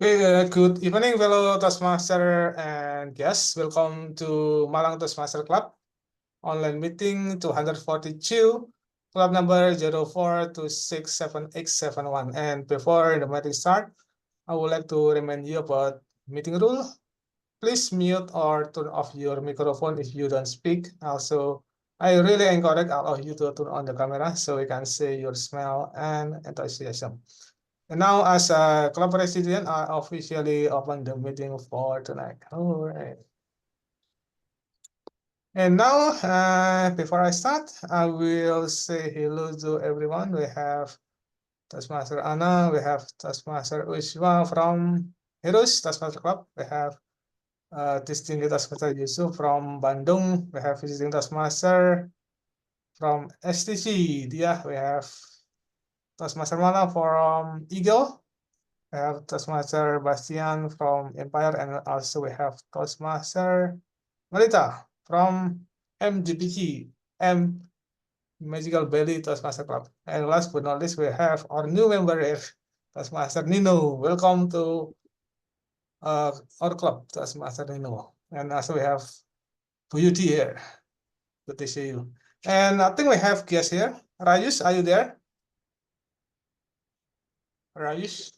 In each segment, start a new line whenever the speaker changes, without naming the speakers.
Good evening, fellow Toastmaster and guests. Welcome to Malang Toastmaster Club online meeting 242, club number 04267871. And before the meeting start, I would like to remind you about meeting rule. Please mute or turn off your microphone if you don't speak. Also, I really encourage all of you to turn on the camera so we can see your smile and enthusiasm. And now, as a club president, I officially open the meeting for tonight. All right. And now, before I start, I will say hello to everyone. We have Taskmaster Anna, we have Taskmaster Ushwa from Heroes Taskmaster Club. We have distinguished Taskmaster Yusuf from Bandung. We have visiting Taskmaster from STC. Dia, we have Taskmaster Mala from Eagle. We have Toastmaster Bastian from Empire, and also we have Toastmaster Melita from MGPT, M Magical Belly Toastmaster Club. And last but not least, we have our new member here, Toastmaster Nino. Welcome to our club, Toastmaster Nino. And also we have Buyuti here. Good to see you. And I think we have guests here. Rayus, are you there? Rayus,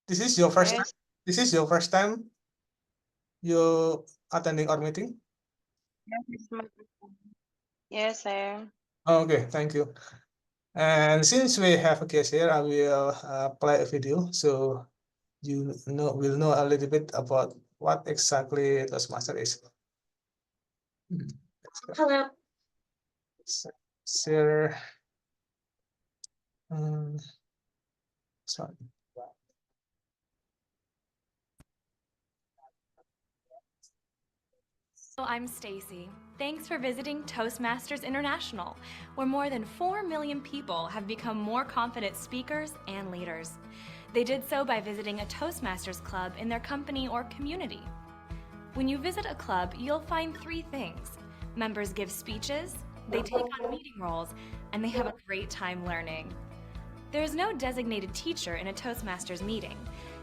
this is your first time.
Yes,
This is your first time you attending our meeting?
yes, yes, sir.
Okay, thank you. And since we have a guest here, I will play a video so you will know a little bit about what exactly Toastmaster is. Hello. Share. Um, sorry.
I'm Stacy. Thanks for visiting Toastmasters International, where more than 4 million people have become more confident speakers and leaders. They did so by visiting a Toastmasters club in their company or community. When you visit a club, you'll find three things. Members give speeches, they take on meeting roles, and they have a great time learning. There is no designated teacher in a Toastmasters meeting.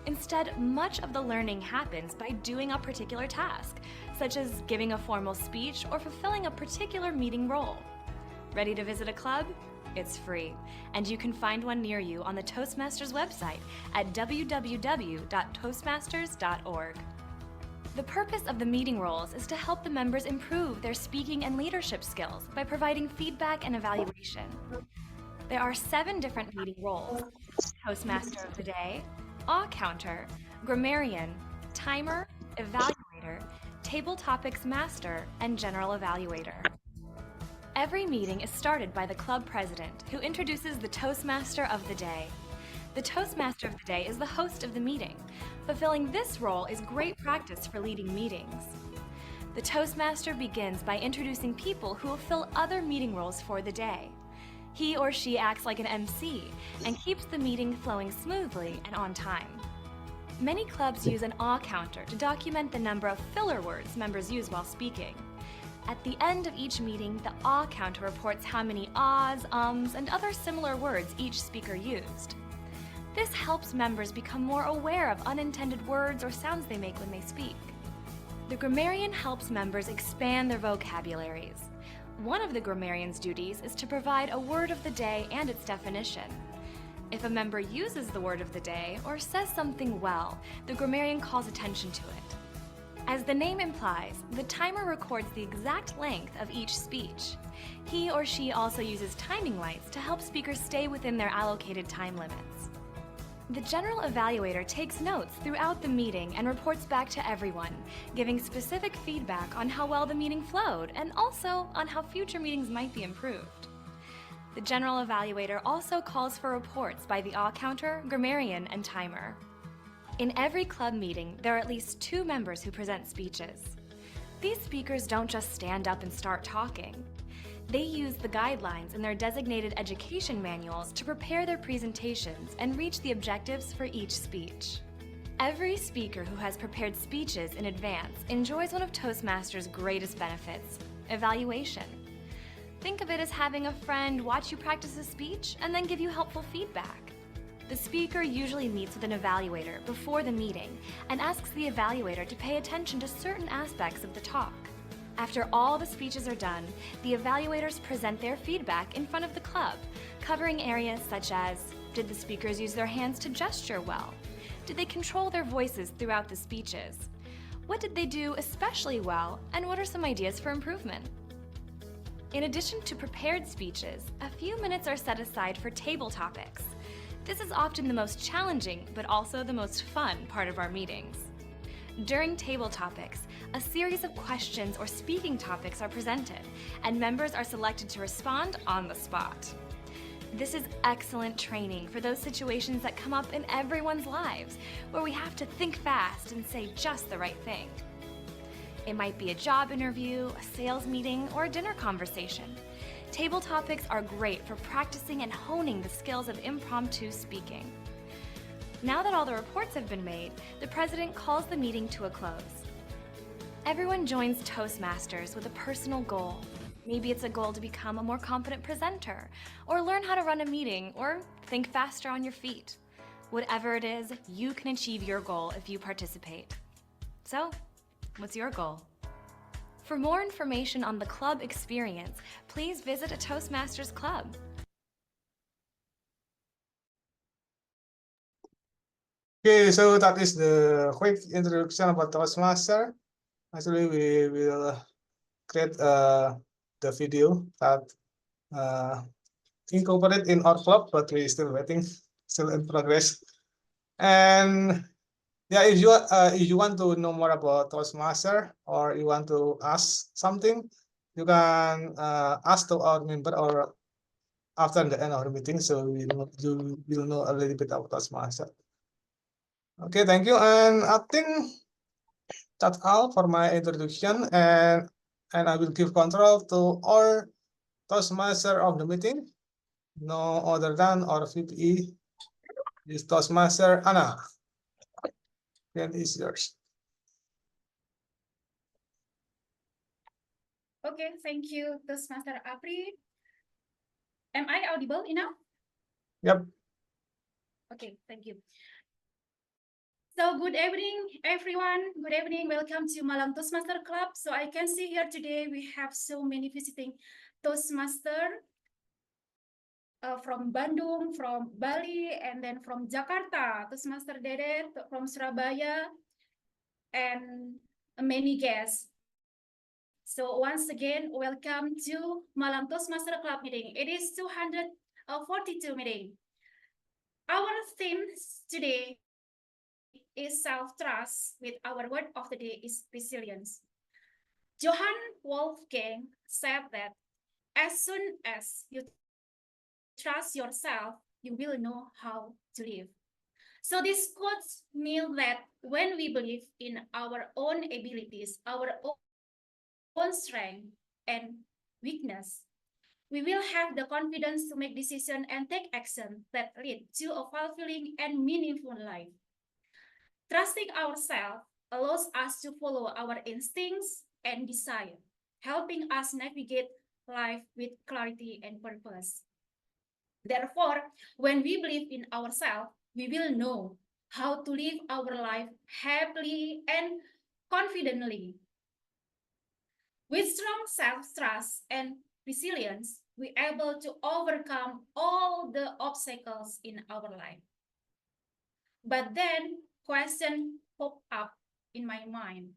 Instead, much of the learning happens by doing a particular task, such as giving a formal speech or fulfilling a particular meeting role. Ready to visit a club? It's free, and you can find one near you on the Toastmasters website at www.toastmasters.org. The purpose of the meeting roles is to help the members improve their speaking and leadership skills by providing feedback and evaluation. There are 7 different meeting roles: Toastmaster of the Day, Awe Counter, Grammarian, Timer, Evaluator, Table Topics Master, and General Evaluator. Every meeting is started by the club president, who introduces the Toastmaster of the Day. The Toastmaster of the Day is the host of the meeting. Fulfilling this role is great practice for leading meetings. The Toastmaster begins by introducing people who will fill other meeting roles for the day. He or she acts like an MC and keeps the meeting flowing smoothly and on time. Many clubs use an awe counter to document the number of filler words members use while speaking. At the end of each meeting, the awe counter reports how many ahs, ums, and other similar words each speaker used. This helps members become more aware of unintended words or sounds they make when they speak. The grammarian helps members expand their vocabularies. One of the grammarian's duties is to provide a word of the day and its definition. If a member uses the word of the day or says something well, the grammarian calls attention to it. As the name implies, the timer records the exact length of each speech. He or she also uses timing lights to help speakers stay within their allocated time limits. The general evaluator takes notes throughout the meeting and reports back to everyone, giving specific feedback on how well the meeting flowed and also on how future meetings might be improved. The general evaluator also calls for reports by the awe counter, grammarian, and timer. In every club meeting, there are at least 2 members who present speeches. These speakers don't just stand up and start talking. They use the guidelines in their designated education manuals to prepare their presentations and reach the objectives for each speech. Every speaker who has prepared speeches in advance enjoys one of Toastmasters' greatest benefits: evaluation. Think of it as having a friend watch you practice a speech and then give you helpful feedback. The speaker usually meets with an evaluator before the meeting and asks the evaluator to pay attention to certain aspects of the talk. After all the speeches are done, the evaluators present their feedback in front of the club, covering areas such as, did the speakers use their hands to gesture well? Did they control their voices throughout the speeches? What did they do especially well, and what are some ideas for improvement? In addition to prepared speeches, a few minutes are set aside for table topics. This is often the most challenging, but also the most fun part of our meetings. During table topics, a series of questions or speaking topics are presented, and members are selected to respond on the spot. This is excellent training for those situations that come up in everyone's lives, where we have to think fast and say just the right thing. It might be a job interview, a sales meeting, or a dinner conversation. Table topics are great for practicing and honing the skills of impromptu speaking. Now that all the reports have been made, the president calls the meeting to a close. Everyone joins Toastmasters with a personal goal. Maybe it's a goal to become a more confident presenter, or learn how to run a meeting, or think faster on your feet. Whatever it is, you can achieve your goal if you participate. So, what's your goal? For more information on the club experience, please visit a Toastmasters club.
Okay, so that is the quick introduction about Toastmaster. Actually, we will create the video that incorporate in our club, but we're still waiting, still in progress. And yeah, if you want to know more about Toastmaster or you want to ask something, you can ask to our member or after the end of the meeting, so you will know a little bit about Toastmaster. Okay, thank you. And I think that's all for my introduction, and I will give control to all Toastmaster of the meeting. No other than our VPE is Toastmaster Anna. That is yours.
Okay, thank you, Toastmaster Apri. Am I audible enough?
Yep.
Okay, thank you. So good evening, everyone. Good evening. Welcome to Malang Toastmaster Club. So I can see here today we have so many visiting Toastmaster from Bandung, from Bali, and then from Jakarta, Toastmaster Dede from Surabaya, and many guests. So once again, welcome to Malang Toastmaster Club meeting. It is 242 meeting. Our theme today is self-trust, with our word of the day is resilience. Johann Wolfgang said that as soon as you trust yourself, you will know how to live. So this quotes mean that when we believe in our own abilities, our own strength and weakness, we will have the confidence to make decisions and take action that lead to a fulfilling and meaningful life. Trusting ourselves allows us to follow our instincts and desire, helping us navigate life with clarity and purpose. Therefore, when we believe in ourselves, we will know how to live our life happily and confidently. With strong self-trust and resilience, we're able to overcome all the obstacles in our life. But then question pop up in my mind.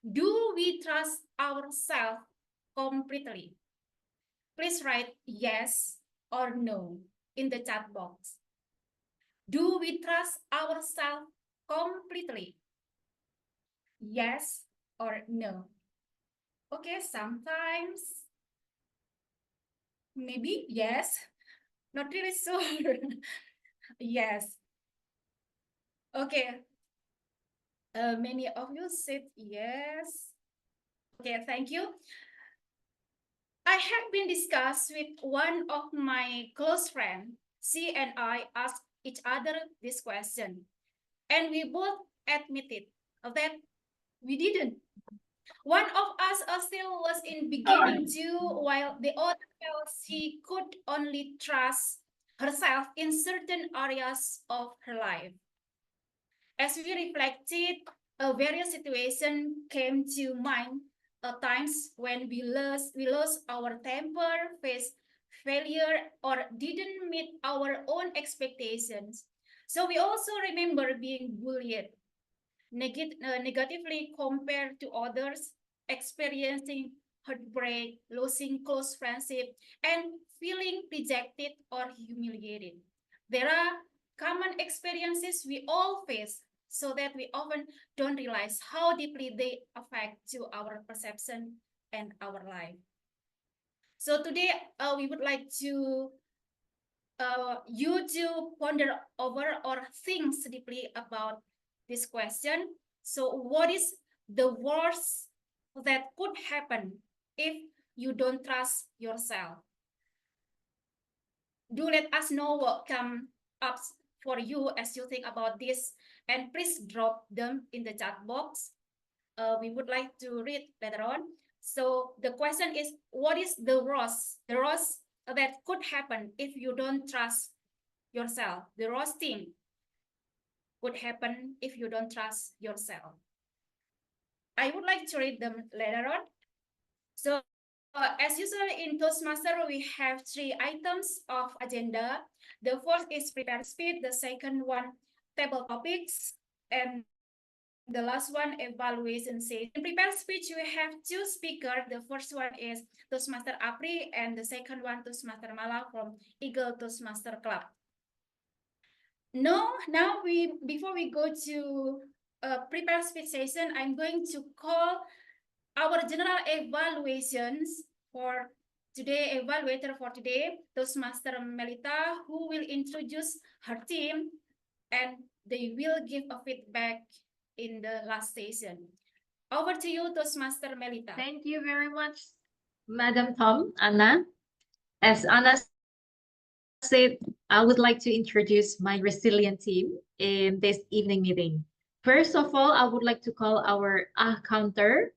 Do we trust ourselves completely? Please write yes or no in the chat box. Do we trust ourselves completely? Yes or no? Okay, sometimes maybe yes, not really sure. Yes. Okay. Many of you said yes. Okay, thank you. I have been discussed with one of my close friends. She and I asked each other this question, and we both admitted that we didn't. One of us still was in beginning too, while the other felt she could only trust herself in certain areas of her life. As we reflected, various situations came to mind, times when we lost our temper, faced failure, or didn't meet our own expectations. So we also remember being bullied, negatively compared to others, experiencing heartbreak, losing close friendship, and feeling rejected or humiliated. There are common experiences we all face, so that we often don't realize how deeply they affect to our perception and our life. So today we would like to you to ponder over or think deeply about this question. So what is the worst that could happen if you don't trust yourself? Do let us know what comes up for you as you think about this, and please drop them in the chat box. We would like to read later on. So the question is, what is the worst that could happen if you don't trust yourself? The worst thing would happen if you don't trust yourself. I would like to read them later on. So as usual in Toastmaster, we have 3 items of agenda. The first is prepare speed, the second one, table topics, and the last one, evaluation session. In prepare speech, we have 2 speakers. The first one is Toastmaster Apri, and the second one, Toastmaster Malang from Eagle Toastmaster Club. No, now before we go to prepare speech session, I'm going to call our general evaluations for today, evaluator for today, Toastmaster Melita, who will introduce her team, and they will give a feedback in the last session. Over to you, Toastmaster Melita.
Thank you very much, Madam Tom, Anna. As Anna said, I would like to introduce my resilient team in this evening meeting. First of all, I would like to call our counter,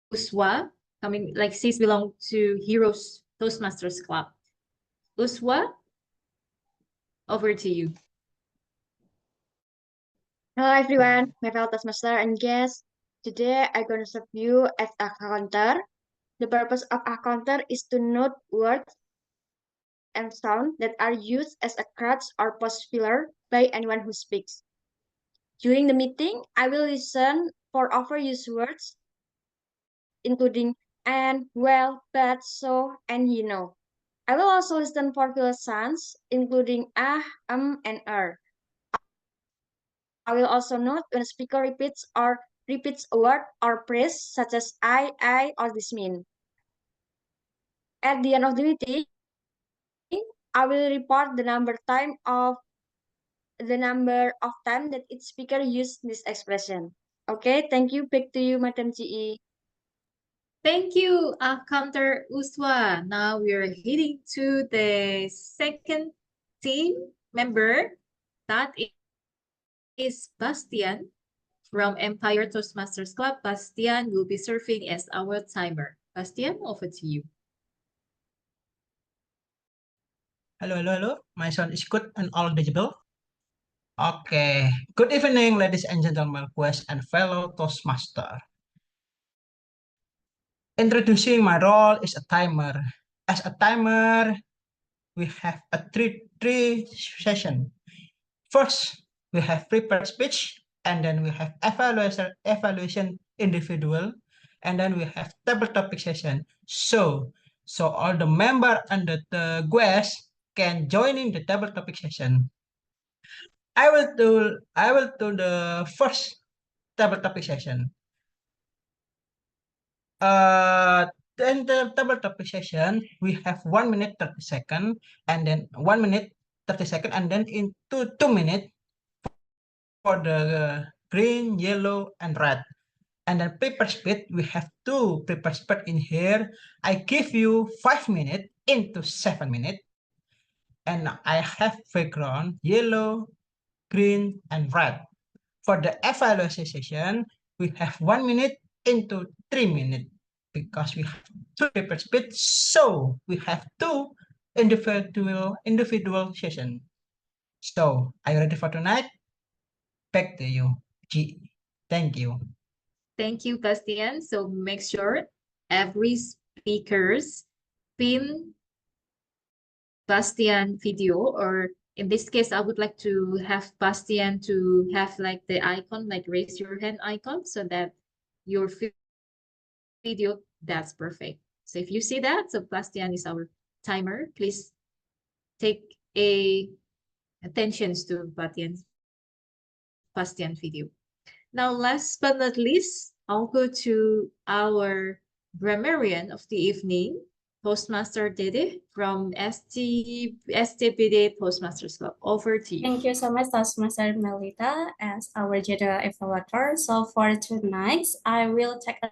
Uswa, coming like she's belong to Heroes Toastmasters Club. Uswa, over to you.
Hello everyone, my fellow Toastmaster and guests. Today I'm going to serve you as a counter. The purpose of a counter is to note words and sound that are used as a crutch or pause filler by anyone who speaks. During the meeting, I will listen for overused words, including and, well, but, so, and you know. I will also listen for filler sounds, including and I will also note when a speaker repeats a word or phrase such as I, or this mean. At the end of the meeting, I will report the number of time that each speaker used this expression. Okay, thank you. Back to you, Madam GE.
Thank you, counter Uswa. Now we are heading to the second team member. That is Bastian from Empire Toastmasters Club. Bastian will be serving as our timer. Bastian, over to you.
Hello. My sound is good and audible. Okay. Good evening, ladies and gentlemen, guests and fellow Toastmaster. Introducing my role is a timer. As a timer, we have a three session. First, we have prepared speech, and then we have evaluation individual, and then we have table topic session. So all the member and the guests can join in the table topic session. I will do the first table topic session. Then the table topic session, we have 1 minute 30 second, and then 1 minute 30 second, and then in 2 minutes for the green, yellow, and red. And then paper speed, we have 2 paper speed in here. I give you 5 minutes into 7 minutes, and I have background yellow, green, and red. For the evaluation session, we have 1 minute into 3 minutes because we have 2 paper speed, so we have 2 individual session. So, are you ready for tonight? Back to you, G. Thank you.
Thank you, Bastian. So make sure every speakers pin Bastian video, or in this case, I would like to have Bastian to have like the icon, like raise your hand icon, so that your video, that's perfect. So if you see that, so Bastian is our timer. Please take attention to Bastian video. Now, last but not least, I'll go to our grammarian of the evening, Toastmaster Dede from STPD Toastmasters Club. Over to you.
Thank you so much, Toastmaster Melita, as our general evaluator. So for tonight, I will take a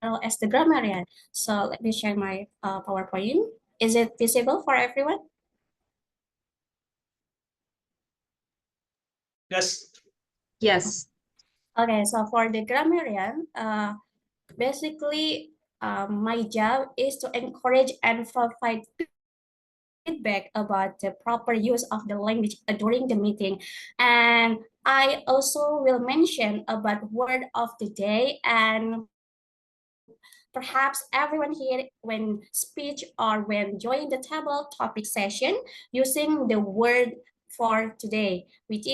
role as the grammarian. So let me share my PowerPoint. Is it visible for everyone?
Yes.
Yes.
Okay, so for the grammarian, basically, my job is to encourage and provide feedback about the proper use of the language during the meeting. And I also will mention about word of the day, and perhaps everyone here when speech or when join the table topic session using the word for today, which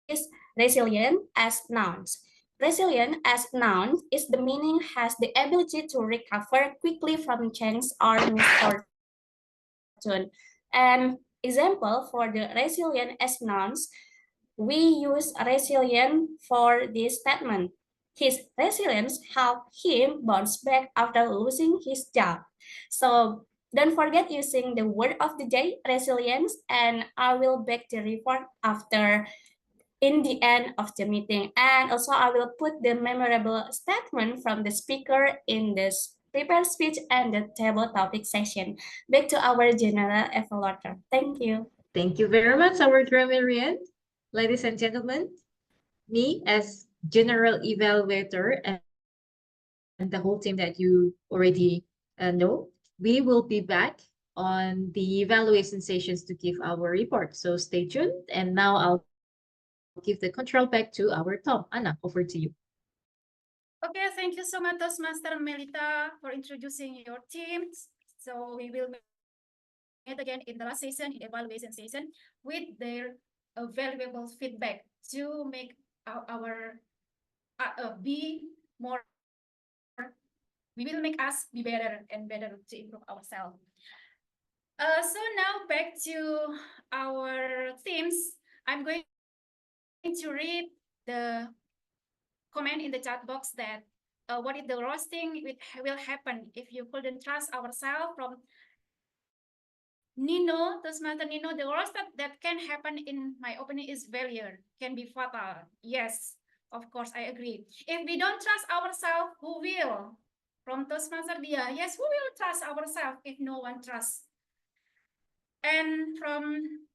is resilient as nouns. Resilient as nouns is the meaning has the ability to recover quickly from change or misfortune. An example for the resilient as nouns, we use resilient for this statement. His resilience helped him bounce back after losing his job. So don't forget using the word of the day, resilience, and I will back the report after in the end of the meeting. And also I will put the memorable statement from the speaker in this prepared speech and the table topic session. Back to our general evaluator. Thank you.
Thank you very much, our grammarian. Ladies and gentlemen, me as general evaluator and the whole team that you already know, we will be back on the evaluation sessions to give our report. So stay tuned. And now I'll give the control back to our Tom. Anna, over to you.
Okay, thank you so much, Toastmaster Melita, for introducing your teams. So we will meet again in the last session, in evaluation session, with their valuable feedback to make our be more. We will make us be better and better to improve ourselves. So now back to our themes. I'm going to read the comment in the chat box that what is the worst thing will happen if you couldn't trust ourselves, from Nino, Toastmaster Nino. The worst that can happen, in my opinion, is failure, can be fatal. Yes, of course, I agree. If we don't trust ourselves, who will? From Toastmaster Dia, yes, who will trust ourselves if no one trusts? And from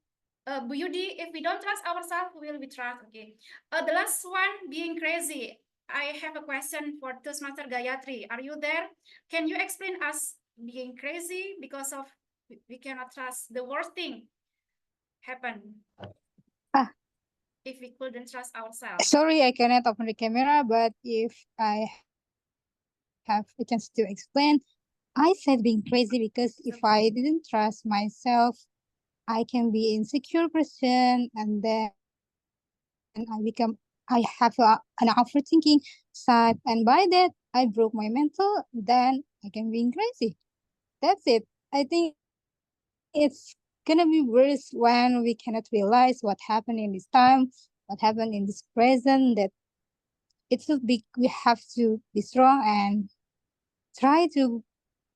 Buyudi, if we don't trust ourselves, who will we trust? Okay. The last one, being crazy. I have a question for Toastmaster Gayatri. Are you there? Can you explain us being crazy because of we cannot trust? The worst thing happen if we couldn't trust ourselves.
Sorry, I cannot open the camera, but if I have a chance to explain, I said being crazy because if I didn't trust myself, I can be insecure person, and then I have an overthinking side, and by that I broke my mental. Then I can be crazy. That's it. I think it's gonna be worse when we cannot realize what happened in this time, what happened in this present. That it should be, we have to be strong and try to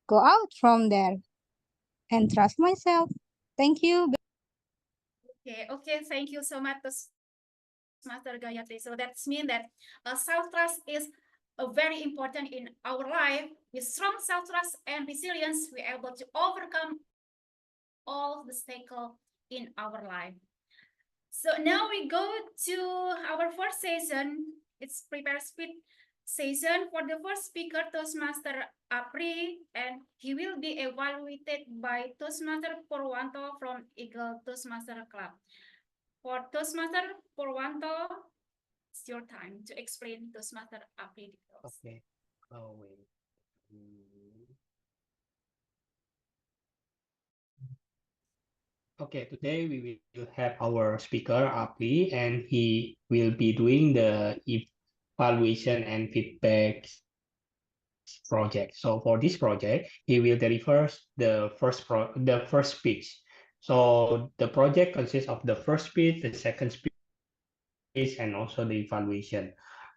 go out from there and trust myself. Thank you.
Okay, thank you so much, Master Gayatri. So that's mean that self-trust is very important in our life. With strong self-trust and resilience, we're able to overcome all the obstacles in our life. So now we go to our first session. It's prepare speech session for the first speaker, Toastmaster Apri, and he will be evaluated by Toastmaster Purwanto from Eagle Toastmaster Club. For Toastmaster Purwanto, it's your time to explain Toastmaster Apri details.
Okay. Oh, wait. Okay, today we will have our speaker, Apri, and he will be doing the evaluation and feedback project. So for this project, he will deliver the first speech. So the project consists of the first speech, the second speech, and also the evaluation.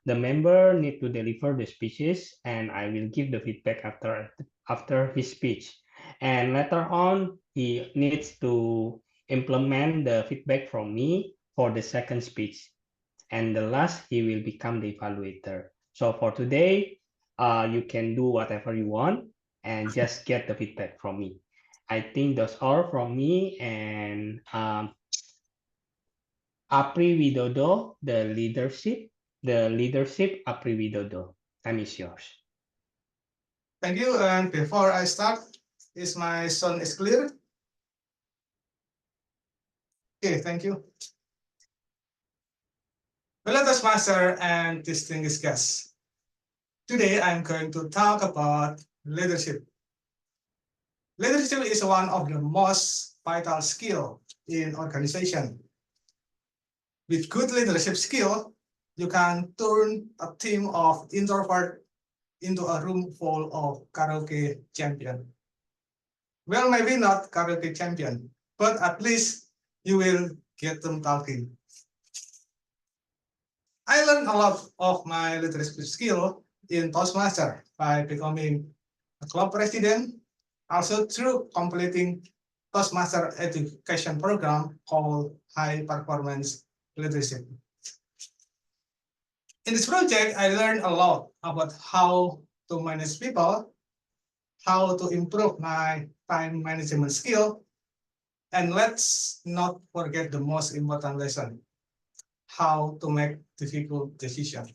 The member need to deliver the speeches, and I will give the feedback after his speech. And later on, he needs to implement the feedback from me for the second speech. And the last, he will become the evaluator. So for today, you can do whatever you want and just get the feedback from me. I think that's all from me. And Apri Widodo, the leadership Apri Widodo. Time is yours.
Thank you. And before I start, is my sound is clear? Okay, thank you. Hello, Toastmaster and distinguished guests. Today, I'm going to talk about leadership. Leadership is one of the most vital skills in organization. With good leadership skill, you can turn a team of introverts into a room full of karaoke champion. Well, maybe not karaoke champion, but at least you will get them talking. I learned a lot of my leadership skill in Toastmaster by becoming a club president, also through completing Toastmaster education program called High Performance Leadership. In this project, I learned a lot about how to manage people, how to improve my time management skill, and let's not forget the most important lesson, how to make difficult decisions.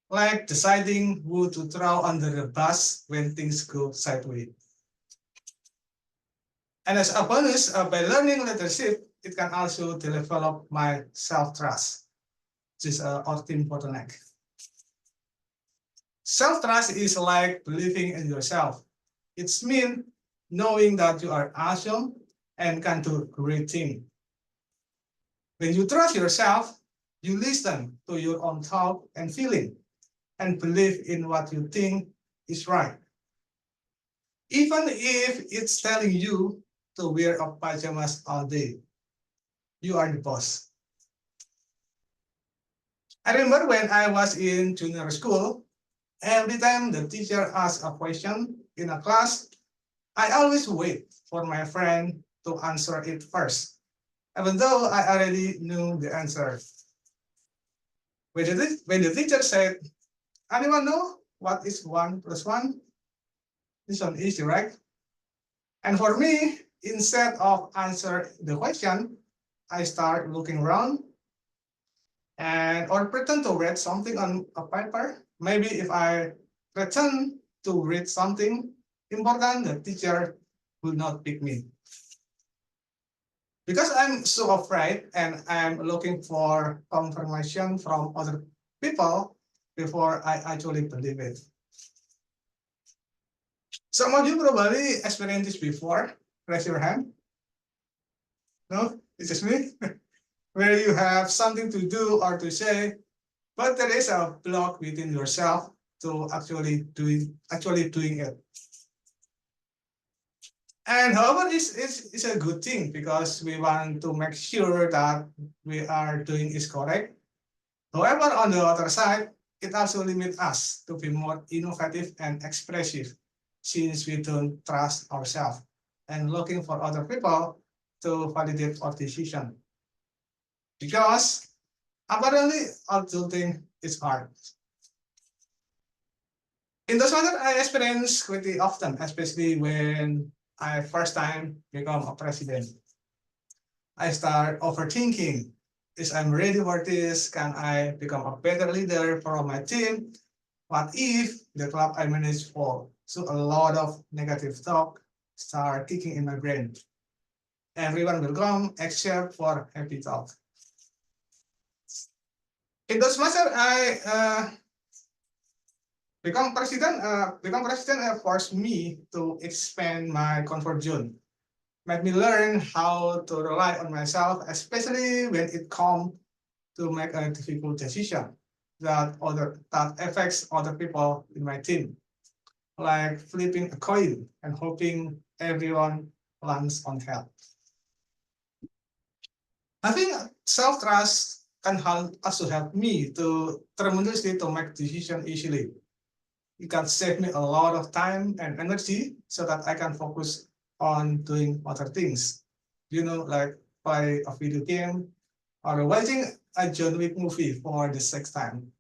Like deciding who to throw under the bus when things go sideways. And as a bonus, by learning leadership, it can also develop my self-trust, which is our team bottleneck. Self-trust is like believing in yourself. It's mean knowing that you are awesome and can do great things. When you trust yourself, you listen to your own thought and feeling and believe in what you think is right. Even if it's telling you to wear a pajamas all day, you are the boss. I remember when I was in junior school, every time the teacher asked a question in a class, I always wait for my friend to answer it first, even though I already knew the answer. When the teacher said, anyone know what is 1 plus 1? This one easy, right? And for me, instead of answer the question, I start looking around and or pretend to read something on a paper. Maybe if I pretend to read something important, the teacher will not pick me. Because I'm so afraid and I'm looking for confirmation from other people before I actually believe it. Some of you probably experienced this before. Raise your hand. No, it's just me. Where you have something to do or to say, but there is a block within yourself to actually doing it. And however, it's a good thing because we want to make sure that we are doing is correct. However, on the other side, it also limits us to be more innovative and expressive since we don't trust ourselves and looking for other people to validate our decision. Because apparently adulting is hard. In those matters, I experience quite often, especially when I first time become a president. I start overthinking. Is I'm ready for this? Can I become a better leader for my team? What if the club I manage fall? So a lot of negative talk start kicking in my brain. Everyone will come except for happy talk. In those semester, I become president. Forced me to expand my comfort zone. Made me learn how to rely on myself, especially when it comes to make a difficult decision that affects other people in my team, like flipping a coin and hoping everyone lands on head. Having self-trust can also help me to tremendously to make decisions easily. It can save me a lot of time and energy so that I can focus on doing other things. Like play a video game or watching a John Wick movie for the sixth time.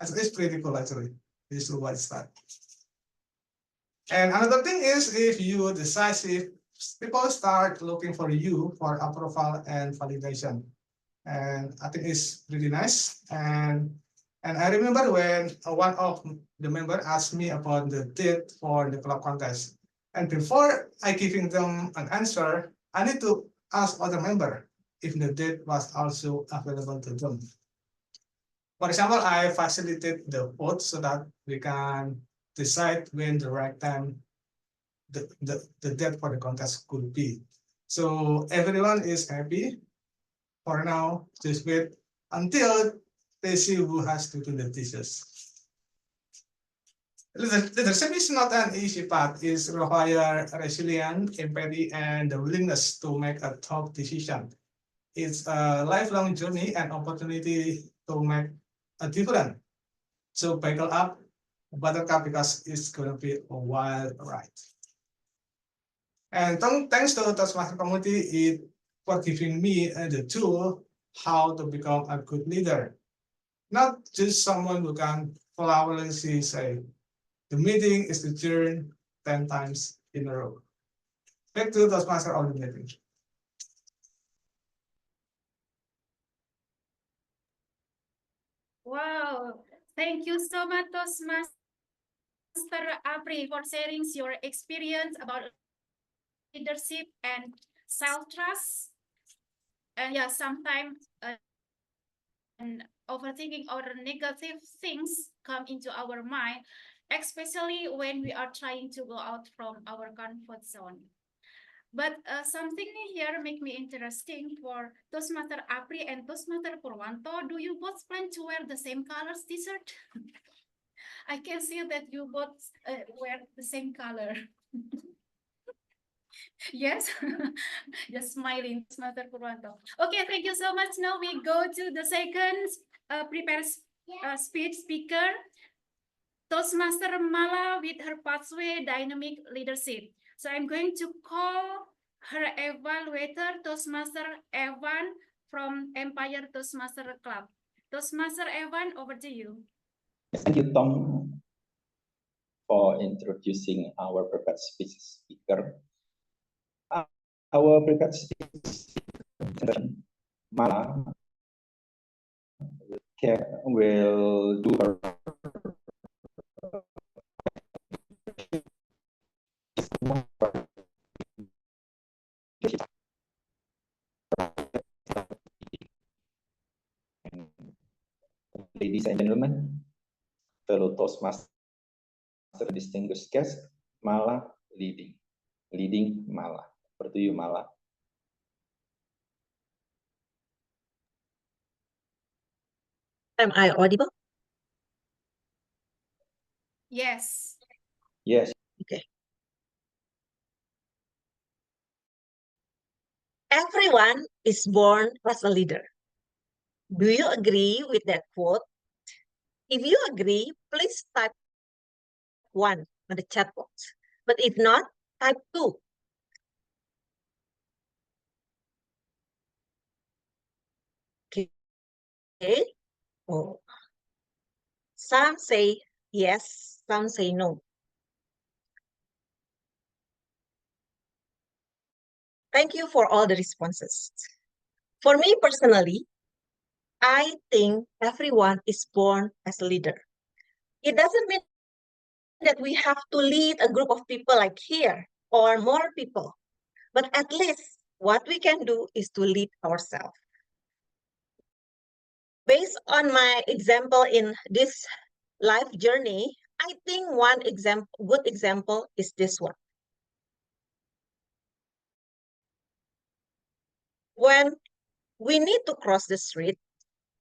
It's pretty cool actually. You should watch that. And another thing is if you decisive, people start looking for you for approval and validation. And I think it's really nice. And I remember when one of the members asked me about the date for the club contest. And before I giving them an answer, I need to ask other member if the date was also available to them. For example, I facilitate the vote so that we can decide when the right time the date for the contest could be. So everyone is happy. For now, just wait until they see who has to do the dishes. Leadership is not an easy path. It requires resilience, empathy, and the willingness to make a tough decision. It's a lifelong journey and opportunity to make a difference. So buckle up, buttercup, because it's gonna be a wild ride. And thanks to Toastmaster community for giving me the tool how to become a good leader. Not just someone who can flawlessly say, the meeting is adjourned 10 times in a row. Back to Toastmaster of the meeting.
Wow, thank you so much, Toastmaster Apri, for sharing your experience about leadership and self-trust. And yeah, sometimes and overthinking or negative things come into our mind, especially when we are trying to go out from our comfort zone. But something here make me interesting for Toastmaster Apri and Toastmaster Purwanto. Do you both plan to wear the same colors t-shirt? I can see that you both wear the same color. Yes, just smiling, Toastmaster Purwanto. Okay, thank you so much. Now we go to the second prepared speech speaker, Toastmaster Mala with her pathway dynamic leadership. So I'm going to call her evaluator, Toastmaster Evan from Empire Toastmaster Club. Toastmaster Evan, over to you.
Thank you, Tom, for introducing our prepared speech speaker. Our prepared speech speaker, Mala, will do her ladies and gentlemen, fellow Toastmaster, distinguished guest, Mala leading Mala. Over to you, Mala.
Am I audible?
Yes.
Yes.
Okay. Everyone is born as a leader. Do you agree with that quote? If you agree, please type 1 on the chat box. But if not, type 2. Okay. Oh. Some say yes, some say no. Thank you for all the responses. For me personally, I think everyone is born as a leader. It doesn't mean that we have to lead a group of people like here or more people, but at least what we can do is to lead ourselves. Based on my example in this life journey, I think one good example is this one. When we need to cross the street,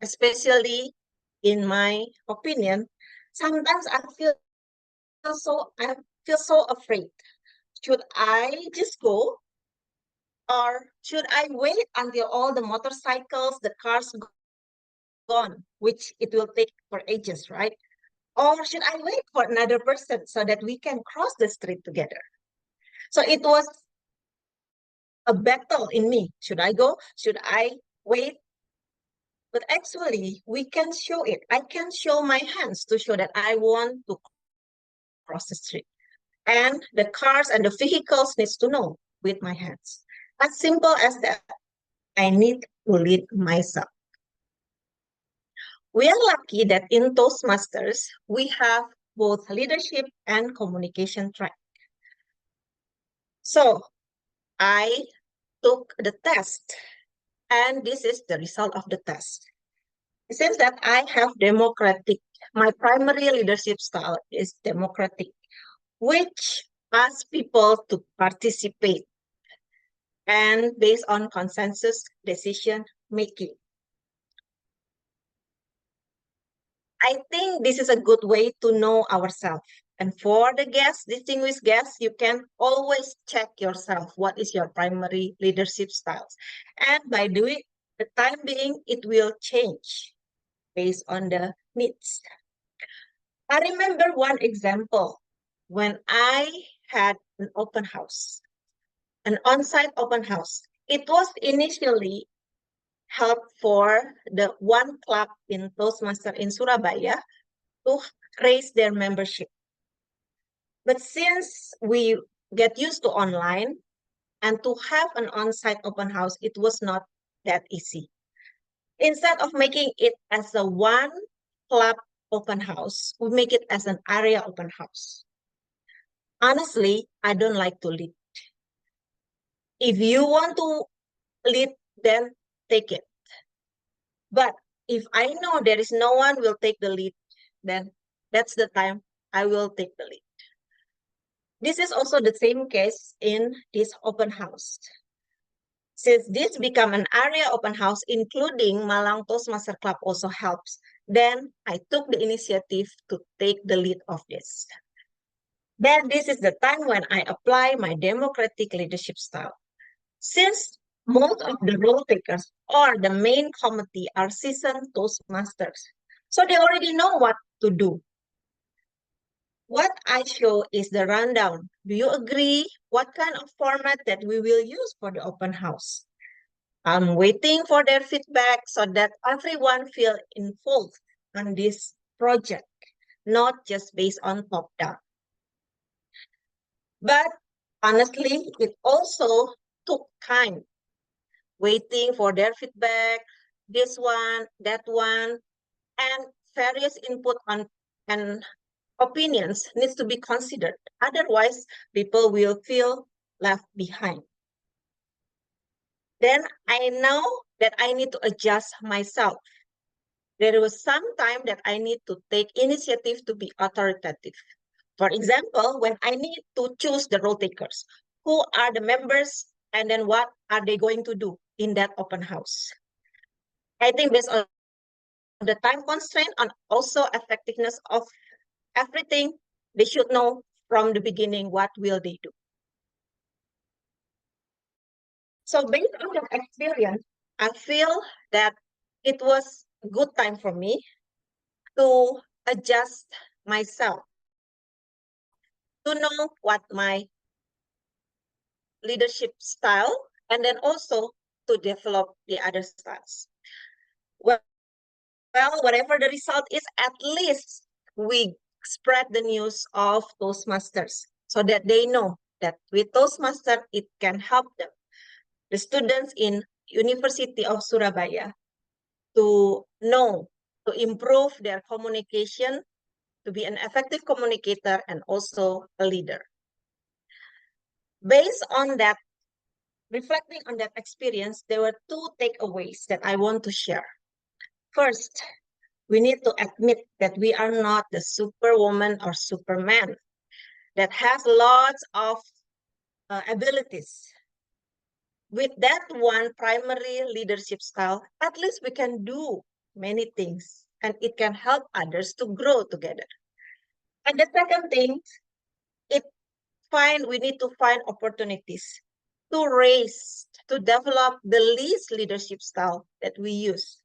especially in my opinion, sometimes I feel so afraid. Should I just go, or should I wait until all the motorcycles, the cars gone, which it will take for ages, right? Or should I wait for another person so that we can cross the street together? So it was a battle in me. Should I go? Should I wait? But actually, we can show it. I can show my hands to show that I want to cross the street. And the cars and the vehicles needs to know with my hands. As simple as that. I need to lead myself. We are lucky that in Toastmasters, we have both leadership and communication track. So I took the test, and this is the result of the test. It seems that I have democratic. My primary leadership style is democratic, which asks people to participate and based on consensus decision making. I think this is a good way to know ourselves. And for the guests, distinguished guests, you can always check yourself. What is your primary leadership styles? And by doing the time being, it will change based on the needs. I remember one example when I had an open house, an on-site open house. It was initially held for the one club in Toastmaster in Surabaya to raise their membership. But since we get used to online and to have an on-site open house, it was not that easy. Instead of making it as a one club open house, we make it as an area open house. Honestly, I don't like to lead. If you want to lead, then take it. But if I know there is no one will take the lead, then that's the time I will take the lead. This is also the same case in this open house. Since this become an area open house, including Malang Toastmaster Club also helps, then I took the initiative to take the lead of this. Then this is the time when I apply my democratic leadership style. Since most of the role takers or the main committee are seasoned Toastmasters, so they already know what to do. What I show is the rundown. Do you agree what kind of format that we will use for the open house? I'm waiting for their feedback so that everyone feel involved on this project, not just based on top-down. But honestly, it also took time, waiting for their feedback, this one, that one, and various input on and opinions needs to be considered. Otherwise, people will feel left behind. Then I know that I need to adjust myself. There was some time that I need to take initiative to be authoritative. For example, when I need to choose the role takers, who are the members, and then what are they going to do in that open house? I think based on the time constraint and also effectiveness of everything, they should know from the beginning what will they do. So based on that experience, I feel that it was a good time for me to adjust myself, to know what my leadership style, and then also to develop the other styles. Well, whatever the result is, at least we spread the news of Toastmasters so that they know that with Toastmasters, it can help them, the students in University of Surabaya, to know, to improve their communication to be an effective communicator and also a leader. Based on that, reflecting on that experience, there were two takeaways that I want to share. First, we need to admit that we are not the superwoman or superman that has lots of abilities. With that one primary leadership style, at least we can do many things and it can help others to grow together. And the second thing, we need to find opportunities to develop the least leadership style that we use.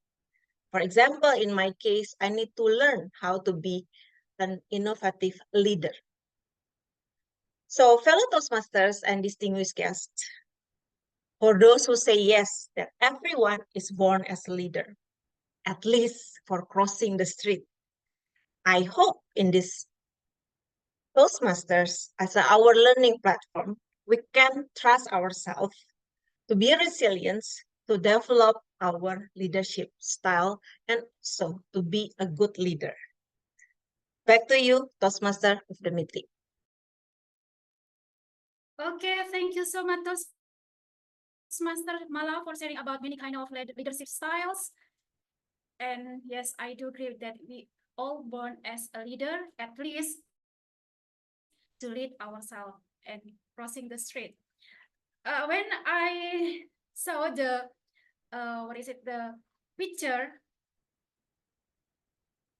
For example, in my case, I need to learn how to be an innovative leader. So, fellow Toastmasters and distinguished guests, for those who say yes, that everyone is born as a leader, at least for crossing the street, I hope in this Toastmasters as our learning platform, we can trust ourselves to be resilient, to develop our leadership style, and also to be a good leader. Back to you, Toastmaster of the meeting.
Okay, thank you so much, Toastmaster Mala, for sharing about many kind of leadership styles. And yes, I do agree that we all born as a leader, at least to lead ourselves and crossing the street. When I saw the the picture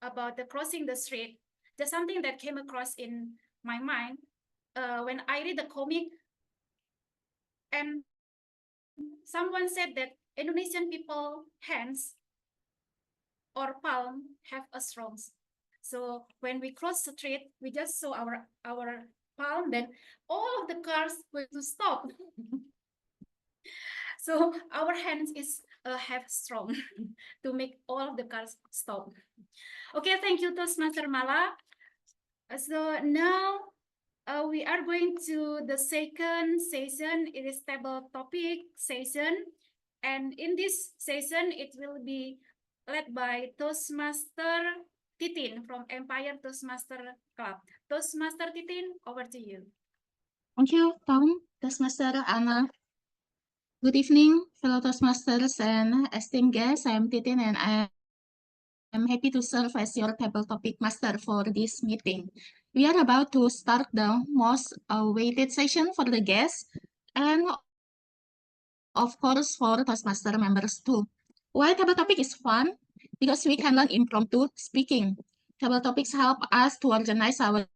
about the crossing the street, there's something that came across in my mind when I read the comic, and someone said that Indonesian people hands or palm have a strong. So when we cross the street, we just saw our palm, then all of the cars were to stop. So our hands is have strong to make all of the cars stop. Okay, thank you, Toastmaster Mala. So now we are going to the second session. It is table topic session. And in this session, it will be led by Toastmaster Titin from Empire Toastmaster Club. Toastmaster Titin, over to you.
Thank you, Tom, Toastmaster Anna. Good evening, fellow Toastmasters and esteemed guests. I am Titin and I am happy to serve as your table topic master for this meeting. We are about to start the most awaited session for the guests and of course for Toastmaster members too. Why table topic is fun? Because we can learn impromptu speaking. Table topics help us to organize our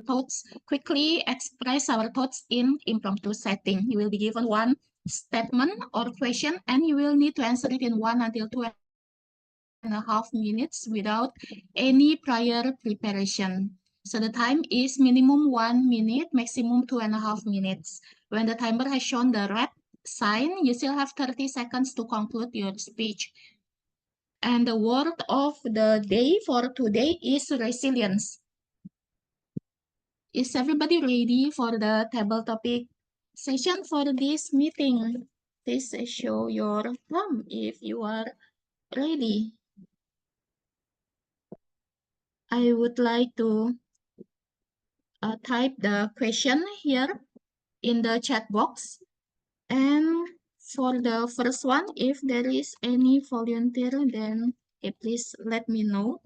thoughts, quickly express our thoughts in impromptu setting. You will be given one statement or question and you will need to answer it in 1 until 2.5 minutes without any prior preparation. So the time is minimum 1 minute, maximum 2.5 minutes. When the timer has shown the red sign, you still have 30 seconds to conclude your speech. And the word of the day for today is resilience. Is everybody ready for the table topic session for this meeting? Please show your thumb if you are ready. I would like to type the question here in the chat box. And for the first one, if there is any volunteer, then please let me know.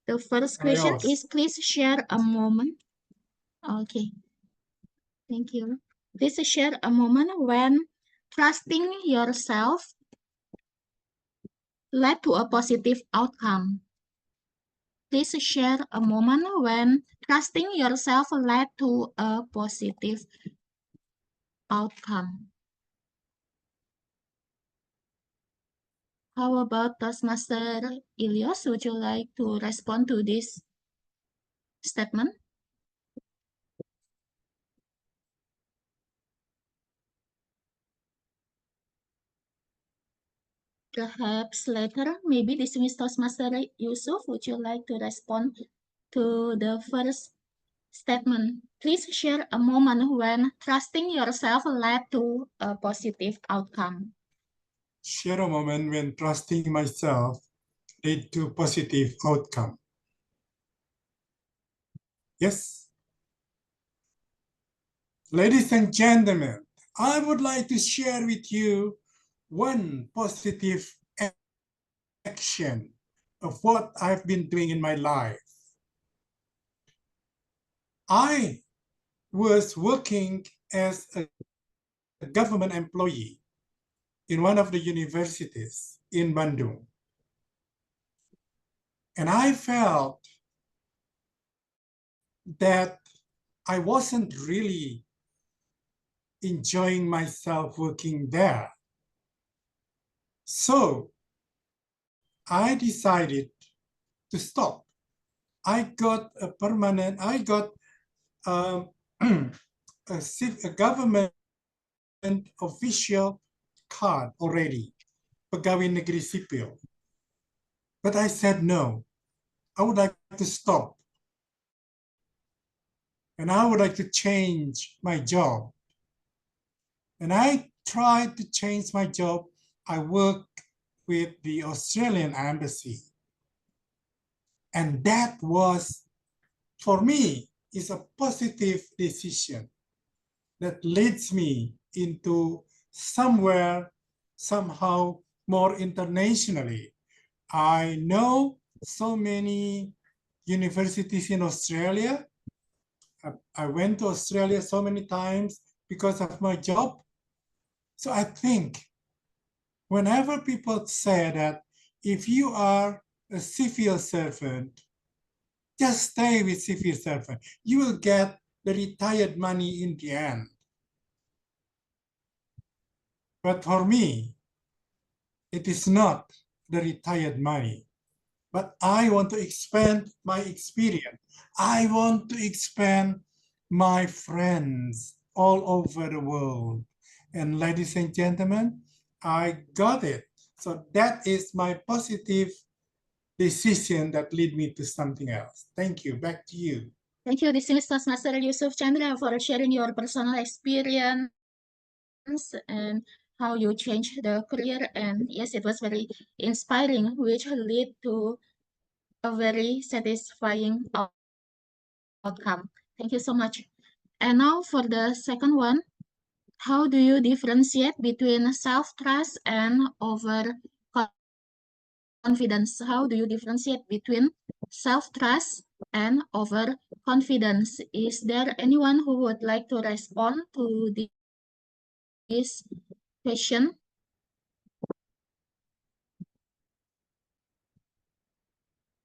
The first question is, please share a moment. Okay. Thank you. Please share a moment when trusting yourself led to a positive outcome. Please share a moment when trusting yourself led to a positive outcome. How about Toastmaster Ilyos? Would you like to respond to this statement? Perhaps later, maybe dismissed Toastmaster Yusuf, would you like to respond to the first statement? Please share a moment when trusting yourself led to a positive outcome.
Share a moment when trusting myself led to positive outcome. Yes. Ladies and gentlemen, I would like to share with you one positive action of what I've been doing in my life. I was working as a government employee in one of the universities in Bandung. And I felt that I wasn't really enjoying myself working there. So I decided to stop. I got a government official card already, pegawai negeri sipil. But I said no, I would like to stop. And I would like to change my job. And I tried to change my job. I worked with the Australian embassy. And that was, for me, is a positive decision that leads me into somewhere, somehow more internationally. I know so many universities in Australia. I went to Australia so many times because of my job. So I think whenever people say that if you are a civil servant, just stay with civil servant. You will get the retired money in the end. But for me, it is not the retired money. But I want to expand my experience. I want to expand my friends all over the world. And ladies and gentlemen, I got it. So that is my positive decision that lead me to something else. Thank you. Back to you.
Thank you, distinguished Toastmaster Yusuf Chandra, for sharing your personal experience and how you changed the career. And yes, it was very inspiring, which led to a very satisfying outcome. Thank you so much. And now for the second one, how do you differentiate between self-trust and overconfidence? How do you differentiate between self-trust and overconfidence? Is there anyone who would like to respond to this question?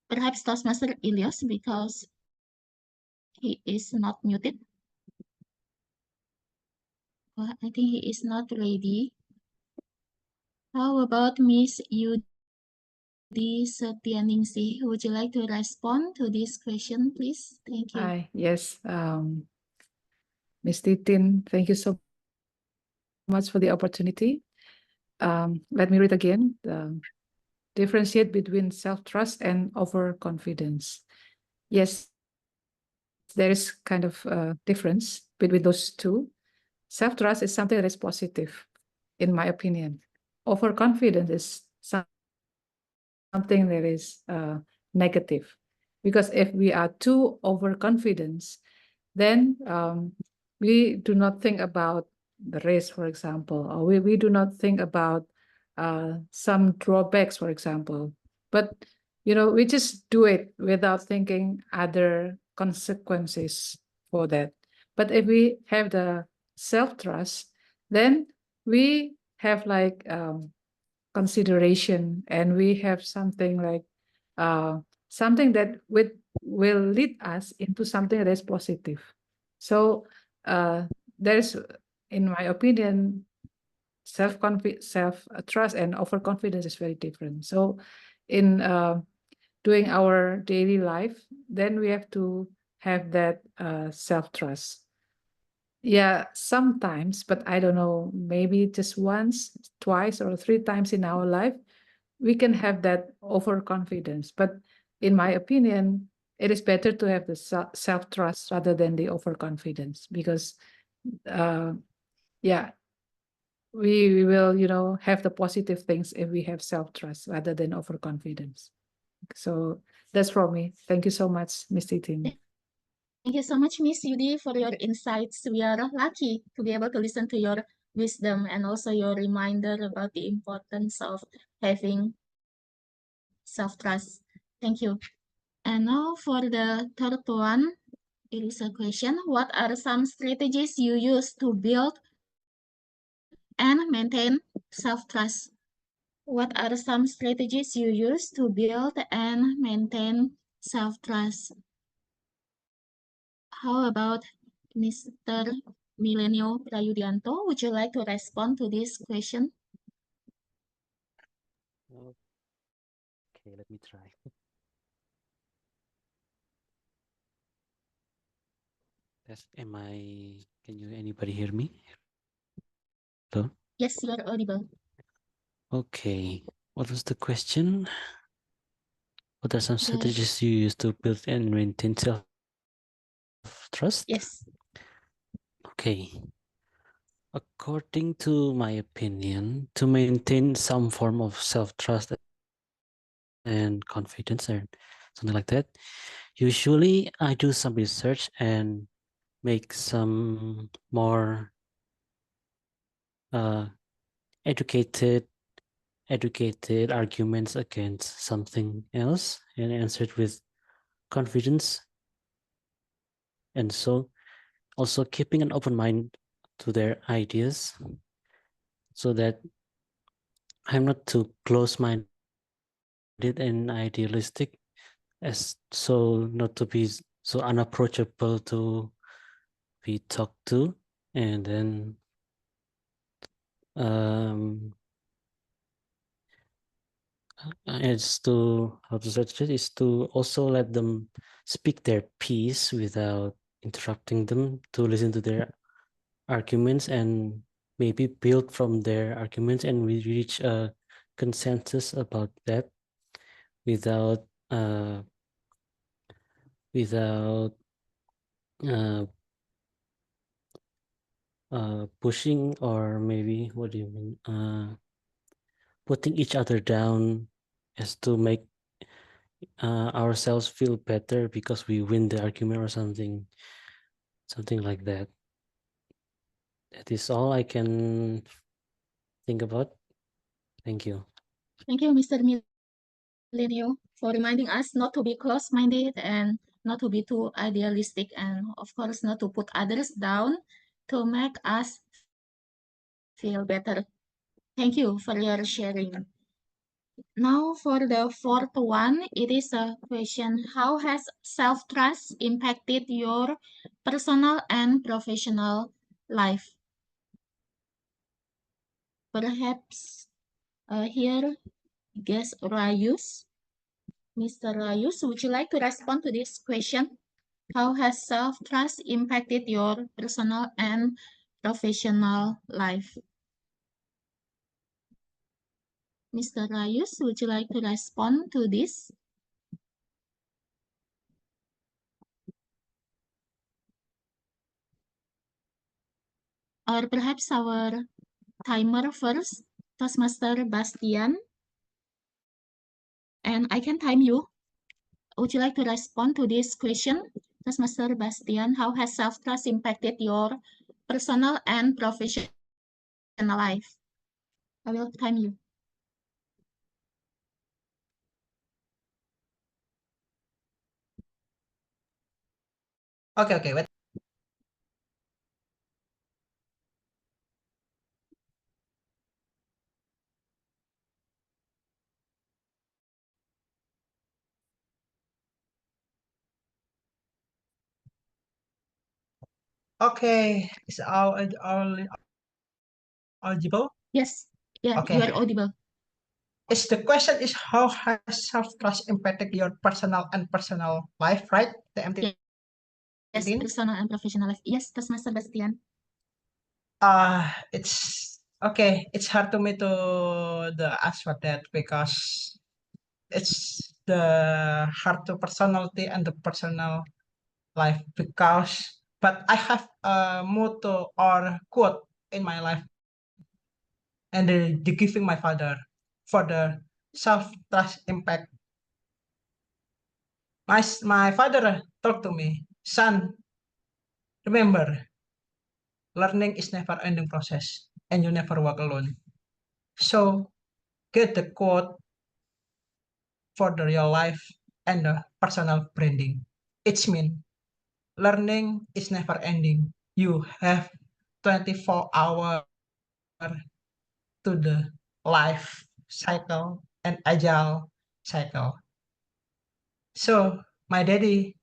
Perhaps Toastmaster Ilyas, because he is not muted. I think he is not ready. How about Miss Yudi Setyaningsih? Would you like to respond to this question, please? Thank you.
Hi, yes, Ms. Titin, thank you so much for the opportunity. Let me read again. Differentiate between self-trust and overconfidence. Yes, there is kind of a difference between those two. Self-trust is something that is positive, in my opinion. Overconfidence is something that is negative. Because if we are too overconfident, then we do not think about the risk, for example, or we do not think about some drawbacks, for example. But, you know, we just do it without thinking other consequences for that. But if we have the self-trust, then we have like consideration, and we have something like something that will lead us into something that is positive. So there's, in my opinion, self-trust and overconfidence is very different. So in doing our daily life, then we have to have that self-trust. Yeah, sometimes, but I don't know, maybe just once, twice, or 3 times in our life, we can have that overconfidence. But in my opinion, it is better to have the self-trust rather than the overconfidence, because yeah, we will, you know, have the positive things if we have self-trust rather than overconfidence. So that's from me. Thank you so much, Ms. Titin.
you so much, Miss Yudi, for your insights. We are lucky to be able to listen to your wisdom and also your reminder about the importance of having self-trust. Thank you. And now for the third one, it is a question. What are some strategies you use to build and maintain self-trust? What are some strategies you use to build and maintain self-trust? How about Mr. Milenio Prayudianto? Would you like to respond to this question?
Okay, let me try. Can anybody hear me? Hello?
Yes, you are audible.
Okay, what was the question? What are some strategies you use to build and maintain self-trust?
Yes.
Okay. According to my opinion, to maintain some form of self-trust and confidence or something like that, usually I do some research and make some more educated arguments against something else and answer it with confidence. And so also keeping an open mind to their ideas so that I'm not too close-minded and idealistic, as so not to be so unapproachable to be talked to. And then it's to how to search it is to also let them speak their piece without interrupting them, to listen to their arguments and maybe build from their arguments, and we reach a consensus about that without pushing, or maybe what do you mean, putting each other down, as to make ourselves feel better because we win the argument or something like that. That is all I can think about. Thank you.
Thank you, Mr. Milenio, for reminding us not to be close-minded and not to be too idealistic, and of course not to put others down to make us feel better. Thank you for your sharing. Now for the fourth one, it is a question: how has self-trust impacted your personal and professional life? Perhaps here, guest Rayus. Mr. Rayus, would you like to respond to this question? How has self-trust impacted your personal and professional life? Mr. Rayus, would you like to respond to this? Or perhaps our timer first, Toastmaster Bastian. And I can time you. Would you like to respond to this question, Toastmaster Bastian? How has self-trust impacted your personal and professional life? I will time you.
Okay, wait. Okay, is all audible?
Yes, yeah,
Okay.
you are audible.
Is the question is how has self-trust impacted your personal and professional life, right? The MT.
Yes, personal and professional life. Yes, Toastmaster Bastian.
It's okay. It's hard to me to the answer that because it's the hard to personality and the personal life because but I have a motto or quote in my life and the giving my father for the self-trust impact. My father talked to me son, remember, learning is never ending process and you never walk alone. So get the quote for the real life and the personal branding. It means learning is never ending. You have 24 hours to the life cycle and agile cycle. So my daddy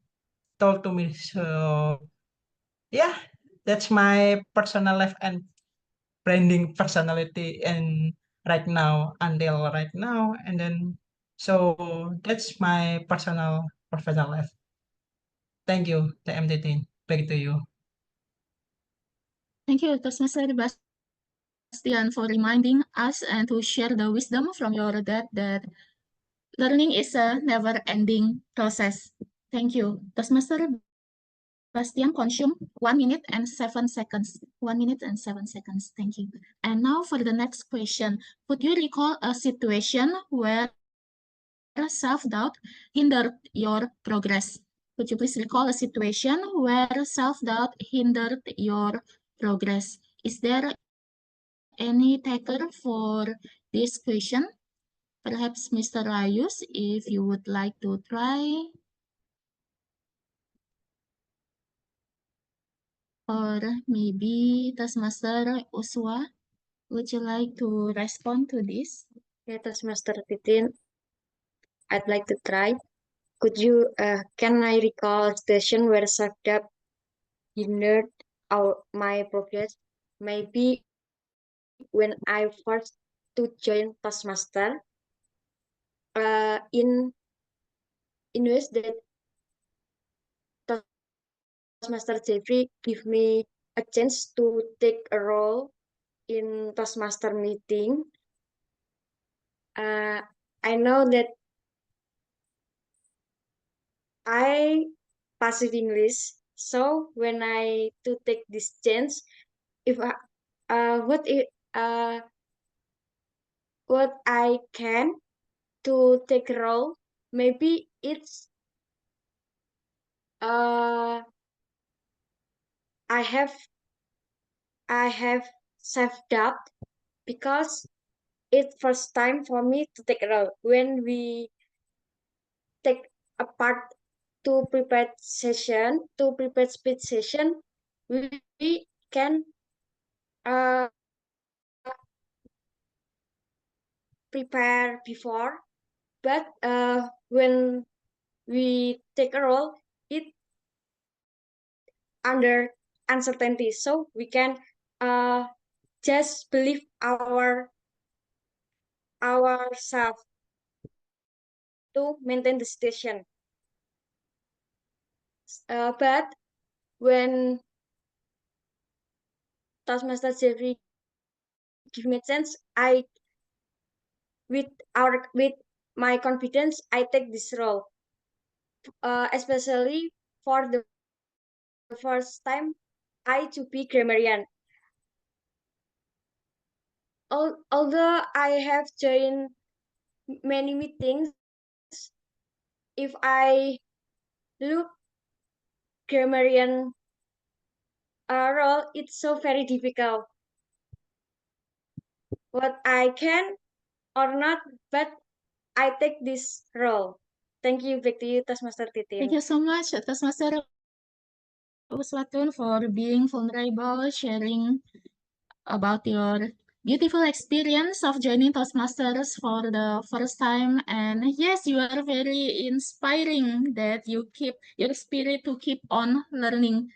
told to me, so yeah, that's my personal life and branding personality and right now until right now. And then so that's my personal professional life. Thank you, the MT Back to you.
Thank you, Toastmaster Bastian, for reminding us and to share the wisdom from your dad that learning is a never-ending process. Thank you. Toastmaster Bastian consume 1 minute and 7 seconds. 1 minute and 7 seconds. Thank you. And now for the next question. Would you recall a situation where self-doubt hindered your progress? Could you please recall a situation where self-doubt hindered your progress? Is there any taker for this question? Perhaps Mr. Ayus, if you would like to try. Or maybe Taskmaster Uswa, would you like to respond to this?
Yeah, Taskmaster Titin, I'd like to try. Could you, can I recall a station where self-doubt hindered my progress? Maybe when I first to join Toastmaster, in ways that Toastmaster Jeffrey give me a chance to take a role in Toastmaster meeting. I know that I passive English, so when I to take this chance, if I, what I can to take a role, maybe it's I have self-doubt because it's first time for me to take a role. When we take a part to prepare speech session, we can prepare before, but when we take a role, it under uncertainty, so we can just believe ourselves to maintain the situation. But when Toastmaster Jeffrey give me a chance, I with my confidence, I take this role. Especially for the first time, I to be grammarian. Although I have joined many meetings, if I look grammarian role, it's so very difficult. What I can or not, but I take this role. Thank you. Back to you, Toastmaster Titin.
Thank you so much, Toastmaster Uswatun, for being vulnerable, sharing about your beautiful experience of joining Toastmasters for the first time. And yes, you are very inspiring that you keep your spirit to keep on learning.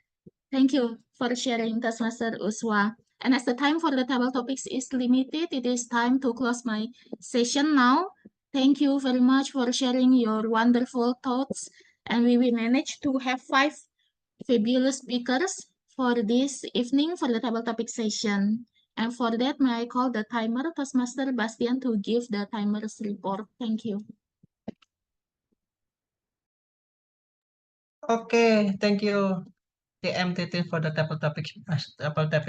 Thank you for sharing, Toastmaster Uswa. And as the time for the table topics is limited, it is time to close my session now. Thank you very much for sharing your wonderful thoughts. And we will manage to have 5 fabulous speakers for this evening for the table topic session. And for that, may I call the timer, Toastmaster Bastian, to give the timer's report. Thank you.
Okay, thank you, the MTT for the table topic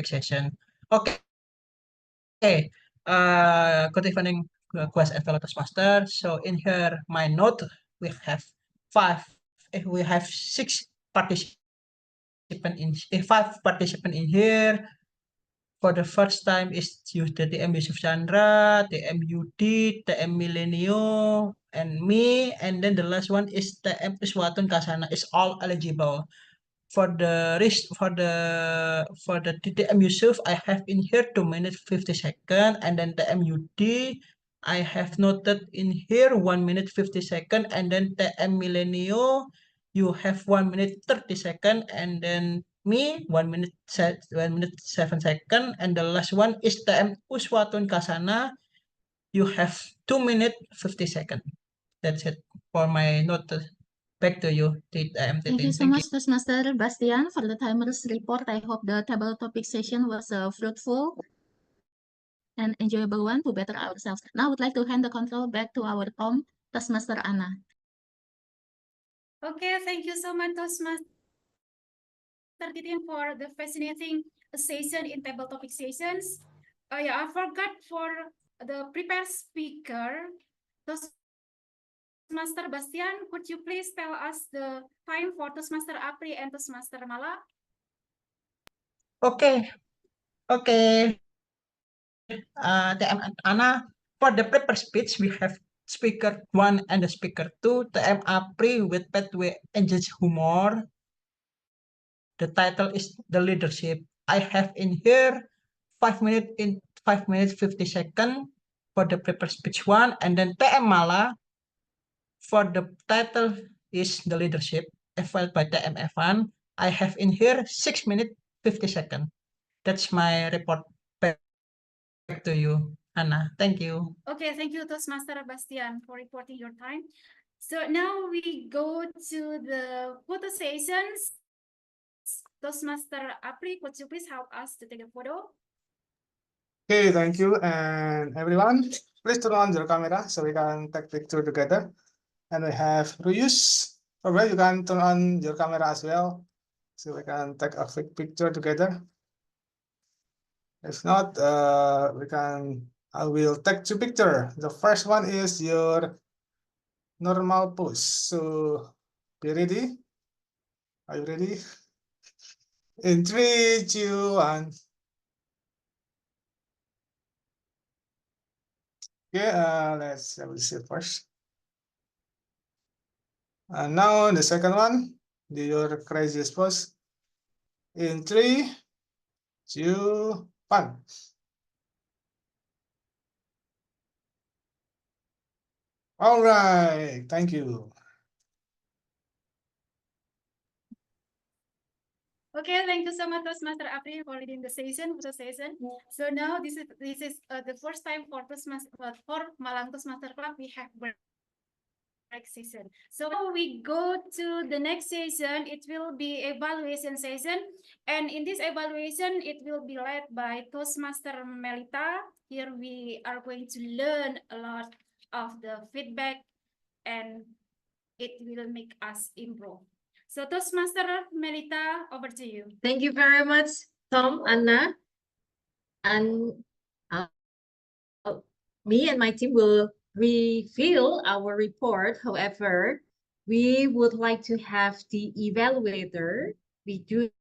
session. Okay. Good evening, Quest and fellow Toastmaster. So in here, my note, we have 6 participants 5 participants in here. For the first time is use the TM Yusuf Chandra, TM Yudi, TM Milenio, and me. And then the last one is TM Iswatun Kasana is all eligible. For the TM Yusuf, I have in here 2 minutes 50 seconds, and then TM Yudi, I have noted in here 1 minute 50 seconds, and then TM Milenio, you have 1 minute 30 seconds, and then me 1 minute 7 seconds, and the last one is TM Uswatun Kasana, you have 2 minute 50 seconds. That's it for my note. Back to you, TM.
Thank you so much, Toastmaster Bastian, for the timers report. I hope the table topic session was fruitful and enjoyable one to better ourselves. Now I would like to hand the control back to our Toastmaster Anna.
Okay, thank you so much, Toastmaster Titin, for the fascinating session in table topic sessions. Yeah, I forgot for the prepared speaker, Toastmaster Bastian, could you please tell us the time for Toastmaster Apri and Toastmaster Mala?
Okay. TM Anna, for the paper speech, we have speaker 1 and the speaker 2, TM Apri with pathway engage humor. The title is the leadership. I have in here 5 minutes 50 seconds for the paper speech 1, and then TM Mala for the title is the leadership, filed by TM Evan. I have in here 6 minutes 50 seconds. That's my report. Back to you, Anna. Thank you.
Okay, thank you, Toastmaster Bastian, for reporting your time. So now we go to the photo sessions. Toastmaster Apri, could you please help us to take a photo?
Okay, thank you. And everyone, please turn on your camera so we can take picture together. And we have Ruyus. Alright, you can turn on your camera as well so we can take a quick picture together. If not, I will take 2 pictures. The first one is your normal pose. So be ready. Are you ready? In 3, 2, 1. Okay, let's see first. And now the second one, do your craziest pose. In 3, 2, 1. All right, thank you.
Okay, thank you so much, Toastmaster Apri, for leading the photo session. So now this is the first time for Malang Toastmaster Club we have break session. So now we go to the next session. It will be evaluation session, and in this evaluation, it will be led by Toastmaster Melita. Here we are going to learn a lot of the feedback, and it will make us improve. So Toastmaster Melita, over to you.
Thank you very much, Tom, Anna. And me and my team will reveal our report. However, we would like to have the evaluator. We do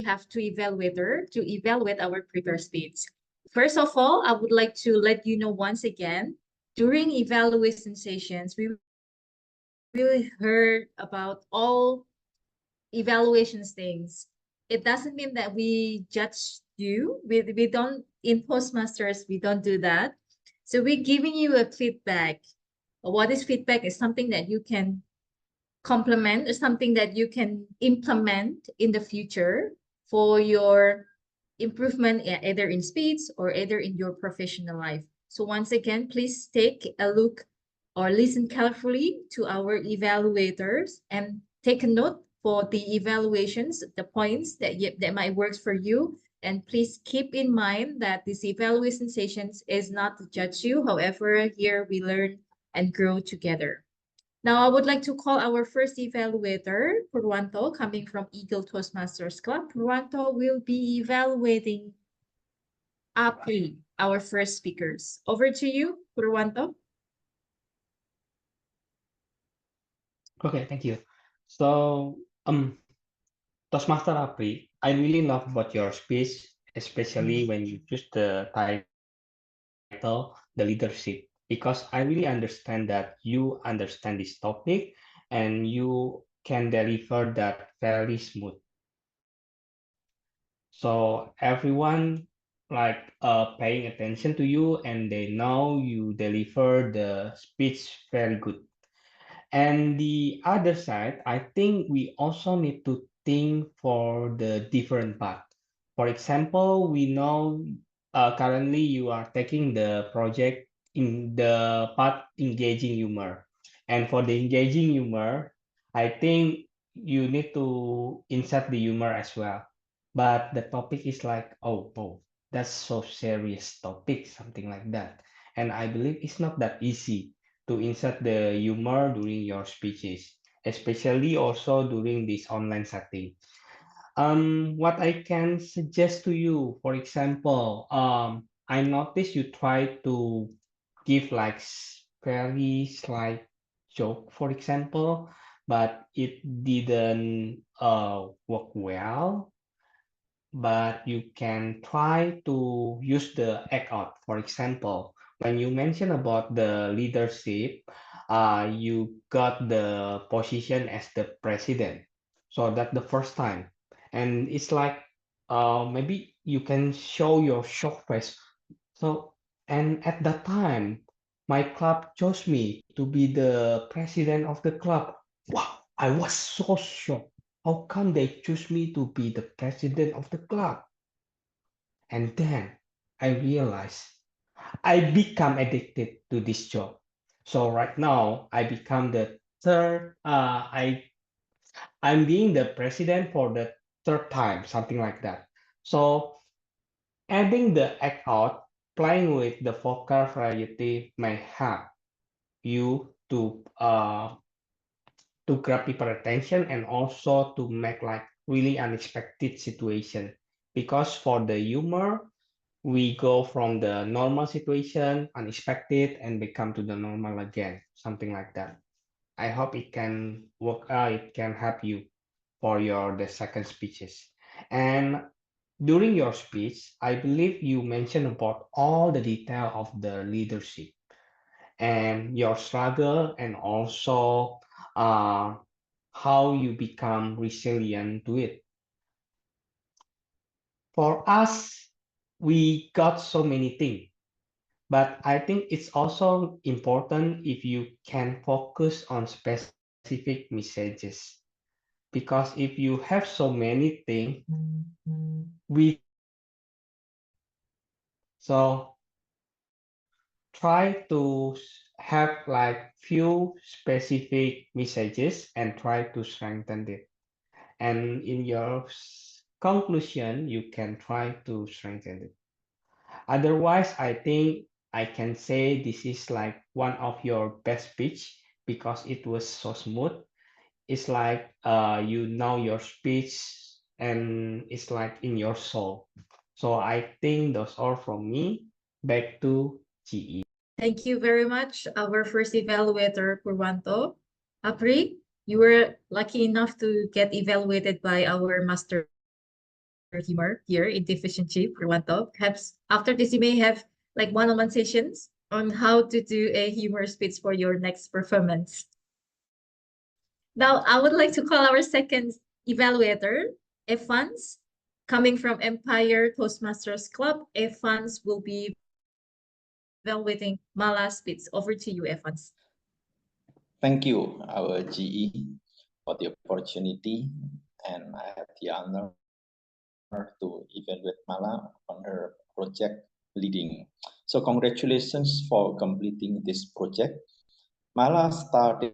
have two evaluator to evaluate our prepared speech. First of all, I would like to let you know once again, during evaluation sessions, we really heard about all evaluations things. It doesn't mean that we judge you. We don't, in Toastmasters, we don't do that. So we're giving you a feedback. What is feedback is something that you can complement or something that you can implement in the future for your improvement, either in speech or either in your professional life. So once again, please take a look or listen carefully to our evaluators and take a note for the evaluations, the points that might work for you. And please keep in mind that this evaluation sessions is not to judge you. However, here we learn and grow together. Now, I would like to call our first evaluator, Purwanto, coming from Eagle Toastmasters Club. Purwanto will be evaluating Apri, our first speakers. Over to you, Purwanto.
Okay, thank you. So Toastmaster Apri, I really love about your speech, especially when you choose the title, the leadership, because I really understand that you understand this topic and you can deliver that very smooth. So everyone paying attention to you and they know you deliver the speech very good. And the other side, I think we also need to think for the different part. For example, we know currently you are taking the project in the part engaging humor. And for the engaging humor, I think you need to insert the humor as well. But the topic is like, oh, no, that's so serious topic, something like that. And I believe it's not that easy to insert the humor during your speeches, especially also during this online setting. What I can suggest to you, for example, I noticed you try to give like very slight joke, for example, but it didn't work well. But you can try to use the act out. For example, when you mention about the leadership, you got the position as the president. So that's the first time. And it's like maybe you can show your shock face. So, and at that time, my club chose me to be the president of the club. Wow, I was so shocked. How come they choose me to be the president of the club? And then I realized I become addicted to this job. So right now I become the third. I'm being the president for the third time, something like that. So adding the act out, playing with the vocal variety may help you to grab people attention and also to make like really unexpected situation. Because for the humor, we go from the normal situation, unexpected, and become to the normal again, something like that. I hope it can work out, it can help you for the second speeches. And during your speech, I believe you mentioned about all the detail of the leadership and your struggle and also how you become resilient to it. For us, we got so many things, but I think it's also important if you can focus on specific messages. Because if you have so many things, we so try to have like few specific messages and try to strengthen it. And in your conclusion, you can try to strengthen it. Otherwise, I think I can say this is like one of your best speech because it was so smooth. It's like you know your speech and it's like in your soul. So I think those are from me. Back to GE.
Thank you very much, our first evaluator, Purwanto. Apri, you were lucky enough to get evaluated by our master humor here in Deficiency, Purwanto. Perhaps after this, you may have like one-on-one sessions on how to do a humor speech for your next performance. Now, I would like to call our second evaluator, Evans, coming from Empire Toastmasters Club. Evans will be evaluating Mala speech. Over to you, Evans.
Thank you, our GE, for the opportunity, and I have the honor to evaluate Mala on her project leading. So congratulations for completing this project. Mala started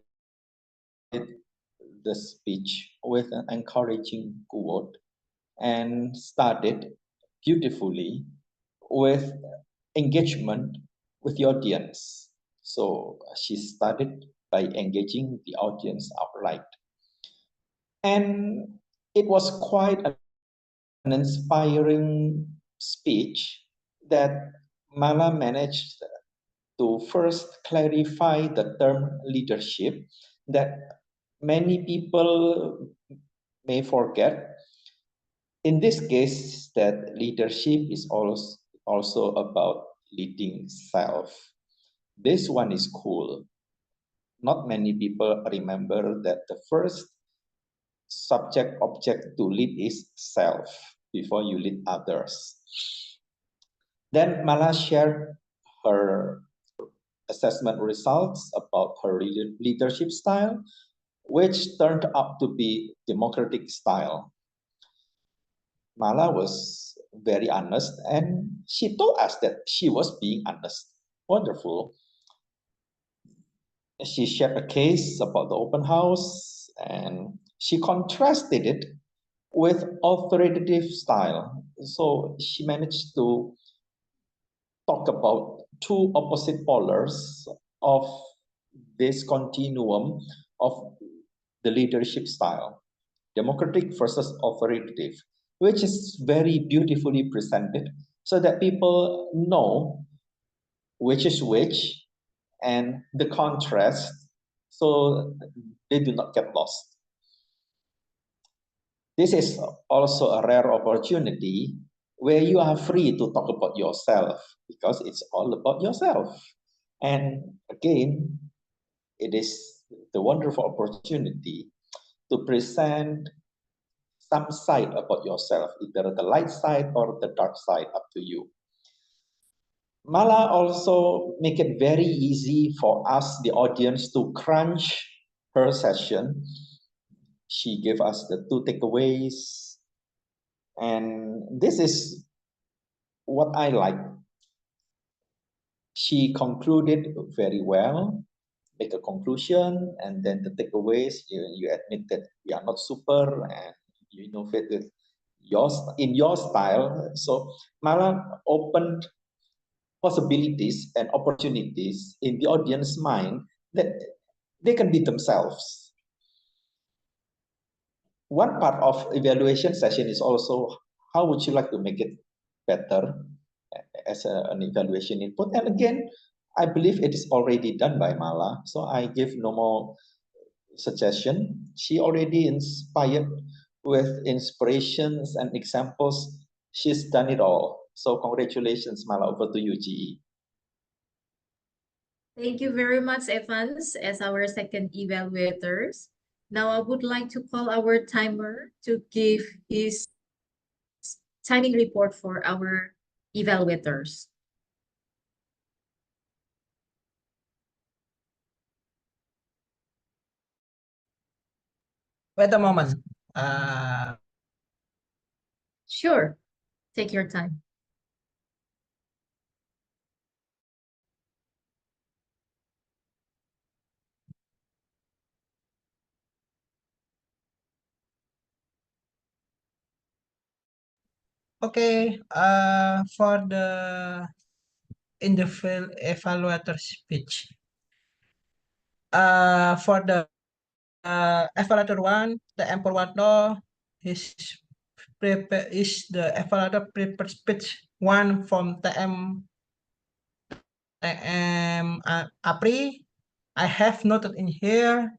the speech with an encouraging quote and started beautifully with engagement with the audience. So she started by engaging the audience outright. And it was quite an inspiring speech that Mala managed to first clarify the term leadership that many people may forget In this case, that leadership is also about leading self. This one is cool. Not many people remember that the first subject object to lead is self before you lead others. Then Mala shared her assessment results about her leadership style, which turned out to be democratic style. Mala was very honest and she told us that she was being honest. Wonderful. She shared a case about the open house and she contrasted it with authoritative style. So she managed to talk about two opposite polars of this continuum of the leadership style, democratic versus authoritative, which is very beautifully presented so that people know which is which and the contrast so they do not get lost. This is also a rare opportunity where you are free to talk about yourself because it's all about yourself. And again, it is the wonderful opportunity to present some side about yourself, either the light side or the dark side, up to you. Mala also make it very easy for us, the audience, to crunch her session. She gave us the 2 takeaways, and this is what I like. She concluded very well, make a conclusion, and then the takeaways, you admit that we are not super and you innovate with yours in your style. So Mala opened possibilities and opportunities in the audience mind that they can be themselves. One part of evaluation session is also how would you like to make it better as an evaluation input. And again, I believe it is already done by Mala, so I give no more suggestion. She already inspired with inspirations and examples. She's done it all. So congratulations, Mala. Over to you, GE.
Thank you very much, Evans, as our second evaluators. Now I would like to call our timer to give his timing report for our evaluators.
Wait a moment.
Sure, take your time.
Okay, for the in the field evaluator speech, for the evaluator one, the M one no, is the evaluator prepared speech one from TM Apri. I have noted in here.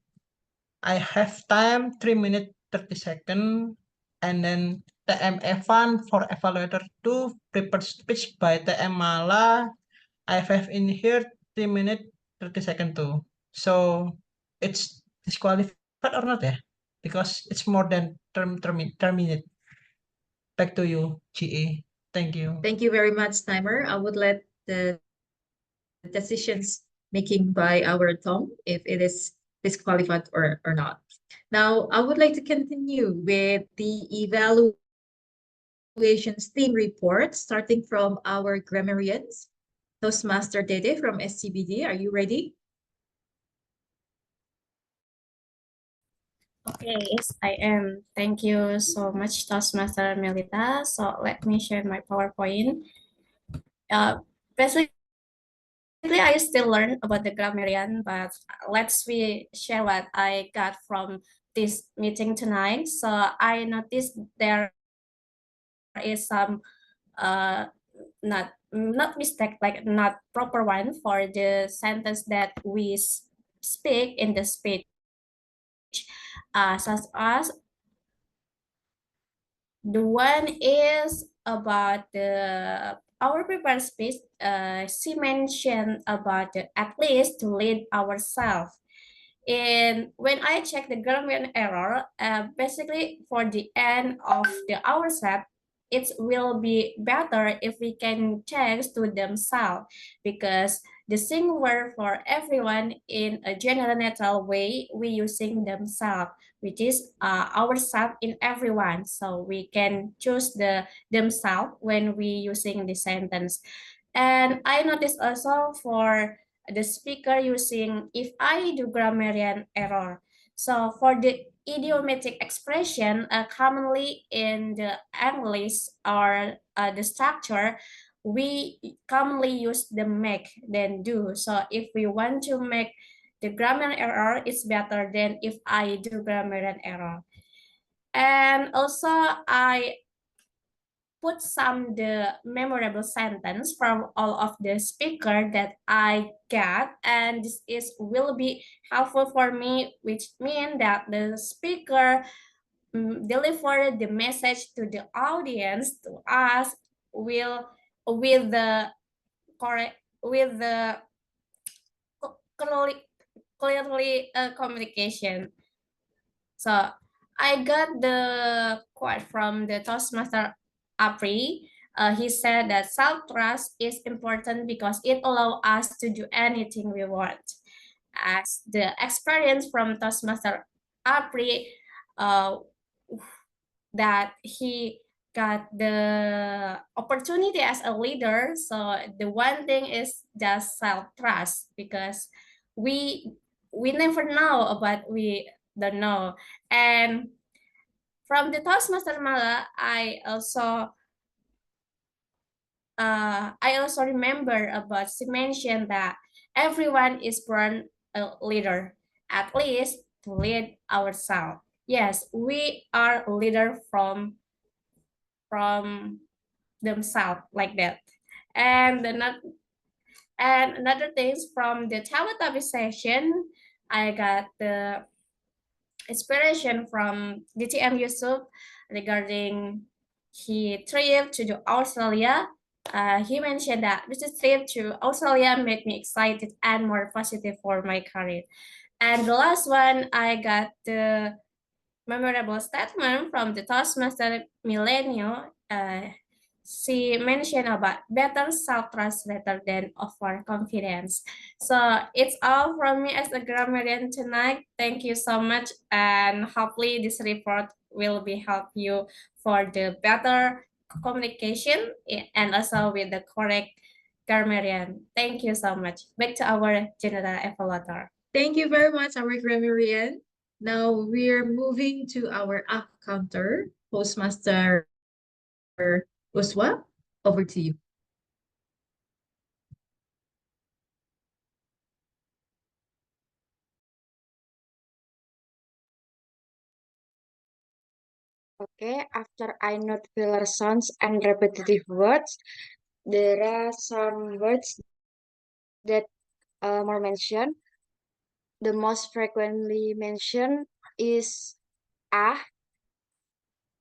I have time 3 minutes 30 seconds, and then TM Evan for evaluator 2 prepared speech by TM Mala. I have in here 3 minutes 30 seconds too. So it's disqualified or not, yeah? Because it's more than 3 minutes. Back to you, GE. Thank you.
Thank you very much, timer. I would let the decisions making by our Tom if it is disqualified or not. Now, I would like to continue with the evaluations team report, starting from our grammarians. Toastmaster Dede from SCBD, are you ready?
Okay, yes, I am. Thank you so much, Toastmaster Melita. So let me share my PowerPoint. Basically, I still learn about the grammarian, but let's share what I got from this meeting tonight. So I noticed there is some not mistake, like not proper one for the sentence that we speak in the speech, such as The one is about our prepared speech. She mentioned about at least to lead ourselves. And when I check the grammar error, basically for the end of the ourselves, it will be better if we can change to themselves, because the single word for everyone in a general neutral way, we using themselves, which is ourselves in everyone. So we can choose the themselves when we using the sentence. And I noticed also for the speaker using if I do grammarian error. So for the idiomatic expression, commonly in the English or the structure, we commonly use the make than do. So if we want to make the grammar error, it's better than if I do grammarian error. And also I put some the memorable sentence from all of the speaker that I get, and this is will be helpful for me, which mean that the speaker deliver the message to the audience, to us, will with the correct, with the clearly communication. So I got the quote from the Toastmaster Apri. He said that self-trust is important because it allows us to do anything we want. As the experience from Toastmaster Apri, uh, that he got the opportunity as a leader. So the one thing is just self-trust, because we never know about we don't know. And from the Toastmaster Mala, I also remember about she mentioned that everyone is born a leader, at least to lead ourselves. Yes, we are a leader from themselves like that. And another things from the Teletubby session, I got the inspiration from DTM Yusuf regarding he trip to the Australia. He mentioned that this trip to Australia made me excited and more positive for my career. And the last one, I got the memorable statement from the Toastmaster Millennial. She mentioned about better self-trust rather than overconfidence. So it's all from me as a grammarian tonight. Thank you so much, and hopefully this report will be help you for the better communication and also with the correct grammarian. Thank you so much. Back to our general evaluator.
Thank you very much, our grammarian. Now we're moving to our up counter, Postmaster Uswa. Over to you.
Okay, after I note filler sounds and repetitive words, there are some words that more mentioned. The most frequently mentioned is ah.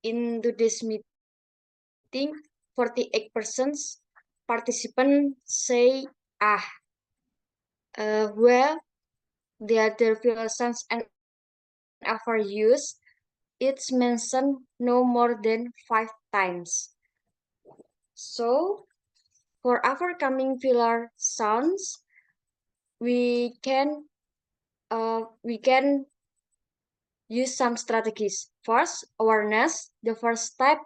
In today's meeting, 48% participants say ah. Well, the other filler sounds and overuse, it's mentioned no more than 5 times. So, for overcoming filler sounds, we can use some strategies. First, awareness, the first step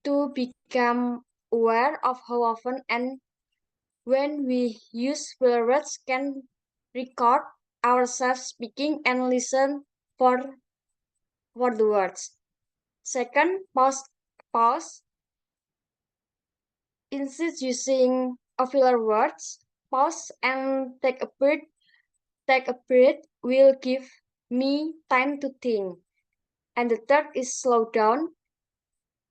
to become aware of how often and when we use filler words can record ourselves speaking and listen for the words. Second, pause. Instead using a filler words, pause and take a breath. Take a breath will give me time to think. And the third is slow down.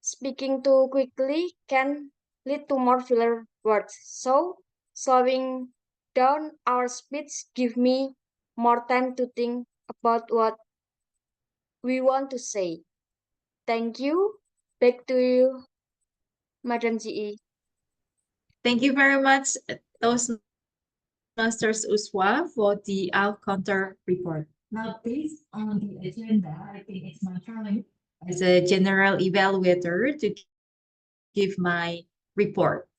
Speaking too quickly can lead to more filler words. So slowing down our speech give me more time to think about what we want to say. Thank you. Back to you, Madam GE.
Thank you very much, Toastmasters Uswa, for the counter report. Now, based on the agenda, I think it's my turn as a general evaluator to give my report.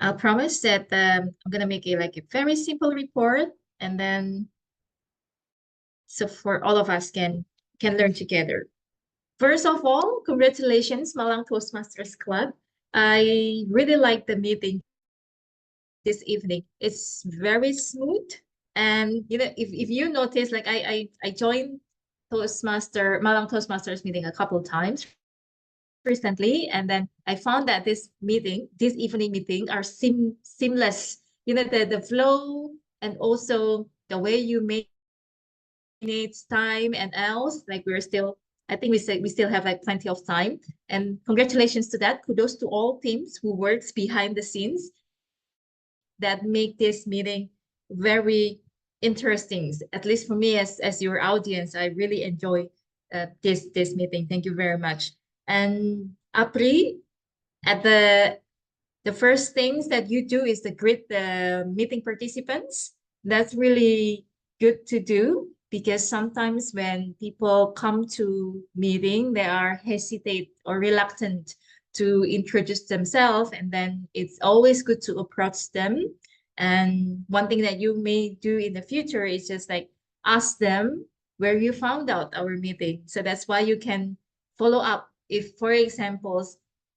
I'll promise that I'm gonna make it like a very simple report, and then so for all of us can learn together. First of all, congratulations, Malang Toastmasters Club. I really like the meeting this evening. It's very smooth, and you know, if you notice, like I joined Malang Toastmasters meeting a couple times recently, and then I found that this evening meeting are seamless. You know, the flow and also the way you manage time and else, like I think we still have like plenty of time. And congratulations to that. Kudos to all teams who works behind the scenes that make this meeting very interesting. At least for me as your audience, I really enjoy this meeting. Thank you very much. And Apri, at the first things that you do is to greet the meeting participants. That's really good to do because sometimes when people come to meeting, they are hesitate or reluctant to introduce themselves, and then it's always good to approach them. And one thing that you may do in the future is just like ask them where you found out our meeting. So that's why you can follow up. If, for example,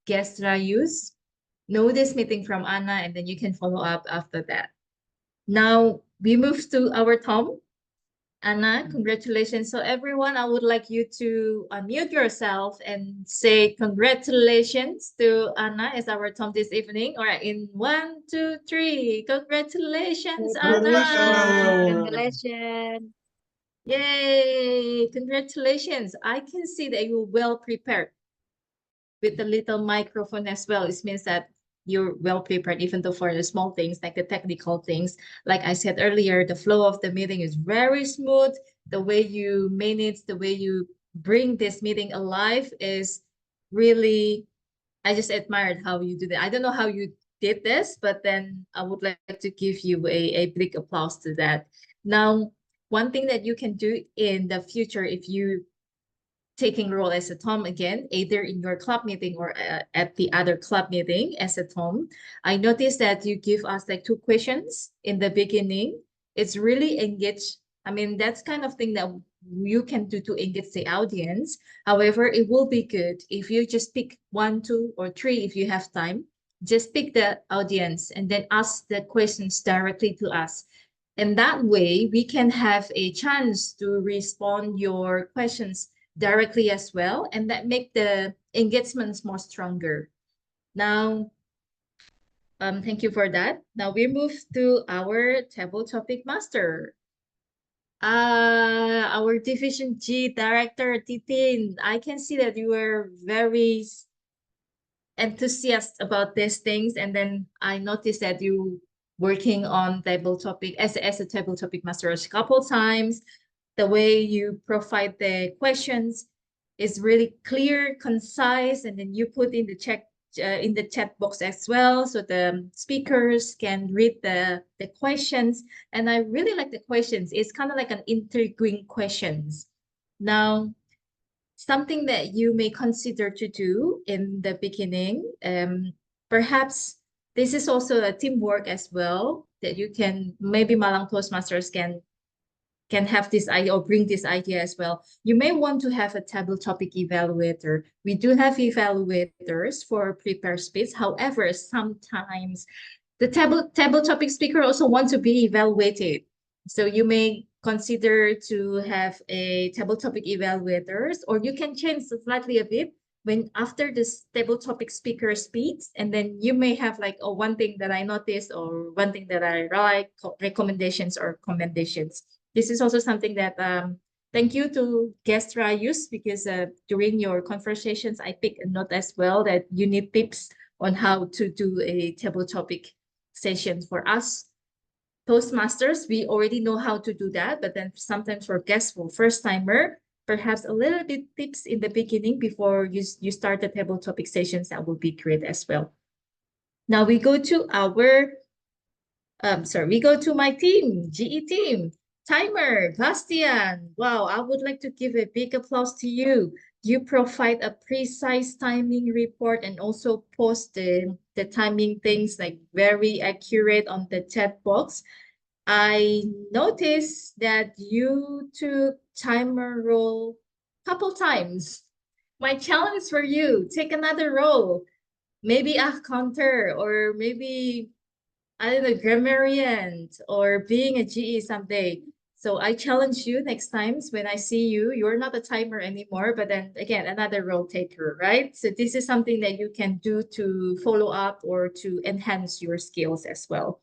guest Rayus know this meeting from Anna, and then you can follow up after that. Now we move to our Tom. Anna, congratulations. So everyone, I would like you to unmute yourself and say congratulations to Anna as our Tom this evening. All right, in 1, 2, 3. Congratulations, Anna.
Congratulations.
Yay, congratulations. I can see that you're well prepared with the little microphone as well. It means that you're well prepared, even though for the small things, like the technical things. Like I said earlier, the flow of the meeting is very smooth. The way you manage, the way you bring this meeting alive is really, I just admired how you do that. I don't know how you did this, but then I would like to give you a big applause to that. Now, one thing that you can do in the future, if you taking role as a Tom again, either in your club meeting or at the other club meeting as a Tom, I noticed that you give us like 2 questions in the beginning. It's really engaged. I mean, that's kind of thing that you can do to engage the audience. However, it will be good if you just pick 1, 2, or 3 if you have time. Just pick the audience and then ask the questions directly to us. And that way we can have a chance to respond your questions directly as well, and that make the engagements more stronger. Now, thank you for that. Now we move to our table topic master. Our Division G Director, Titin. I can see that you are very enthusiastic about these things, and then I noticed that you working on table topic as a table topic master a couple times. The way you provide the questions is really clear, concise, and then you put in the chat box as well, so the speakers can read the questions. And I really like the questions. It's kind of like an intriguing questions. Now, something that you may consider to do in the beginning, perhaps this is also a teamwork as well, that you can, maybe Malang Toastmasters can have this idea or bring this idea as well. You may want to have a table topic evaluator. We do have evaluators for prepare speech. However, sometimes the table topic speaker also wants to be evaluated. So you may consider to have a table topic evaluators, or you can change slightly a bit when after this table topic speaker speaks, and then you may have like, oh, one thing that I noticed or one thing that I like, recommendations or commendations. This is also something that thank you to guest Rayus, because during your conversations, I picked a note as well that you need tips on how to do a table topic session for us. Toastmasters, we already know how to do that, but then sometimes for guests, for first timer, perhaps a little bit tips in the beginning before you start the table topic sessions, that will be great as well. Now we go to our, we go to my team, GE team. Timer, Bastian. Wow, I would like to give a big applause to you. You provide a precise timing report and also post the timing things like very accurate on the chat box. I noticed that you took timer role a couple times. My challenge for you, take another role. Maybe a counter or maybe, I don't know, grammarian or being a GE someday. So I challenge you next times when I see you, you're not a timer anymore, but then again, another role taker, right? So this is something that you can do to follow up or to enhance your skills as well.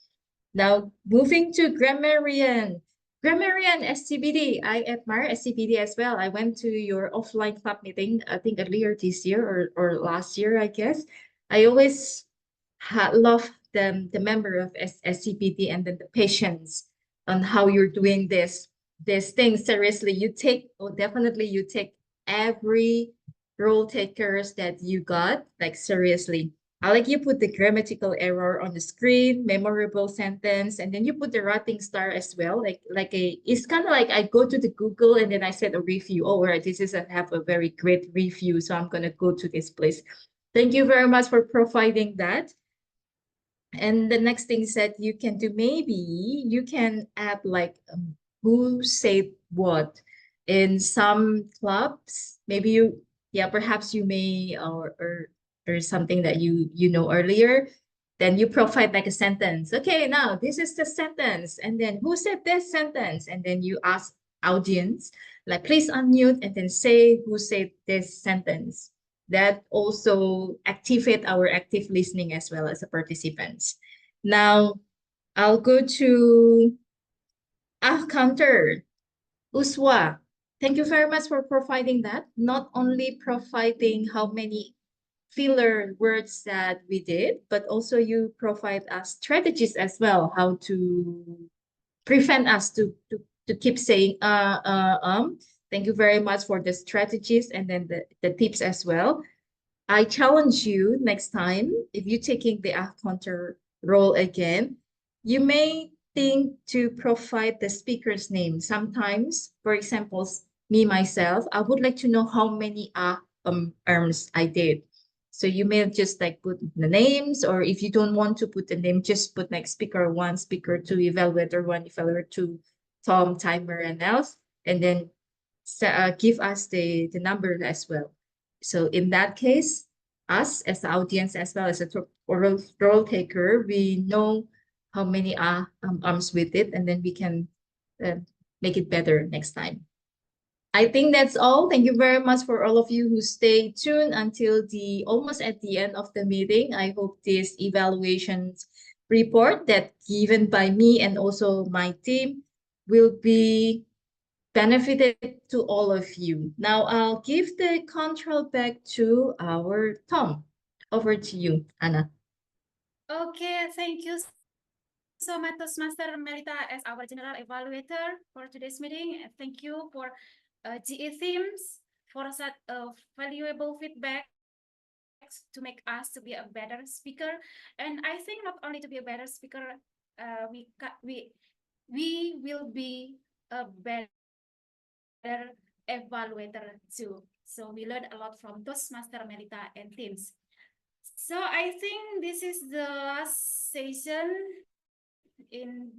Now, moving to grammarian. Grammarian SCBD. I admire SCBD as well. I went to your offline club meeting, I think earlier this year or last year, I guess. I always love the member of SCBD and then the patience on how you're doing this thing seriously. You take, definitely you take every role takers that you got, like seriously. I like you put the grammatical error on the screen, memorable sentence, and then you put the writing star as well. It's kind of like I go to the Google and then I said a review. Oh, right, this is have a very great review, so I'm gonna go to this place. Thank you very much for providing that. And the next thing is that you can do, maybe you can add like who said what in some clubs. Maybe you, yeah, perhaps you may or something that you know earlier. Then you provide like a sentence. Okay, now this is the sentence, and then who said this sentence, and then you ask audience like please unmute and then say who said this sentence. That also activate our active listening as well as the participants. Now, I'll go to counter. Uswa, thank you very much for providing that. Not only providing how many filler words that we did, but also you provide us strategies as well, how to prevent us to keep saying Thank you very much for the strategies and then the tips as well. I challenge you next time, if you're taking the counter role again, you may think to provide the speaker's name. Sometimes, for example, me, myself, I would like to know how many arms I did. So you may just like put the names, or if you don't want to put the name, just put like speaker 1, speaker 2, evaluator 1, evaluator 2, Tom, timer, and else, and then give us the number as well. So in that case, us as the audience as well as a role taker, we know how many arms with it, and then we can make it better next time. I think that's all. Thank you very much for all of you who stay tuned until almost at the end of the meeting. I hope this evaluations report that given by me and also my team will be benefited to all of you. Now I'll give the control back to our Tom. Over to you, Anna.
Okay, thank you so much, Toastmaster Melita, as our general evaluator for today's meeting. And thank you for GE themes for such valuable feedback to make us to be a better speaker. And I think not only to be a better speaker, we will be a better evaluator too. So we learned a lot from Toastmaster Melita and teams. So I think this is the last session in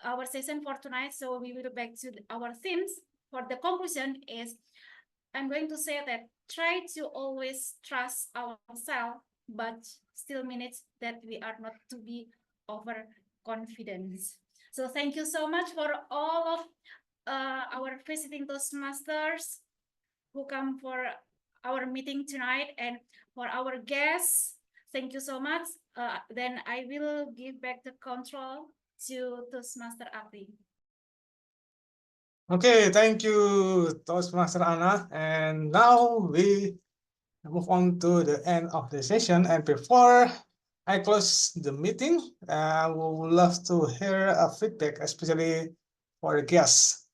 our session for tonight. So we will go back to our themes. For the conclusion is, I'm going to say that try to always trust ourselves, but still manage that we are not to be overconfident. So thank you so much for all of our visiting Toastmasters who come for our meeting tonight, and for our guests, thank you so much. Then I will give back the control to Toastmaster Abdi.
Okay, thank you, Toastmaster Anna. And now we move on to the end of the session. And before I close the meeting, I would love to hear a feedback, especially for the guests.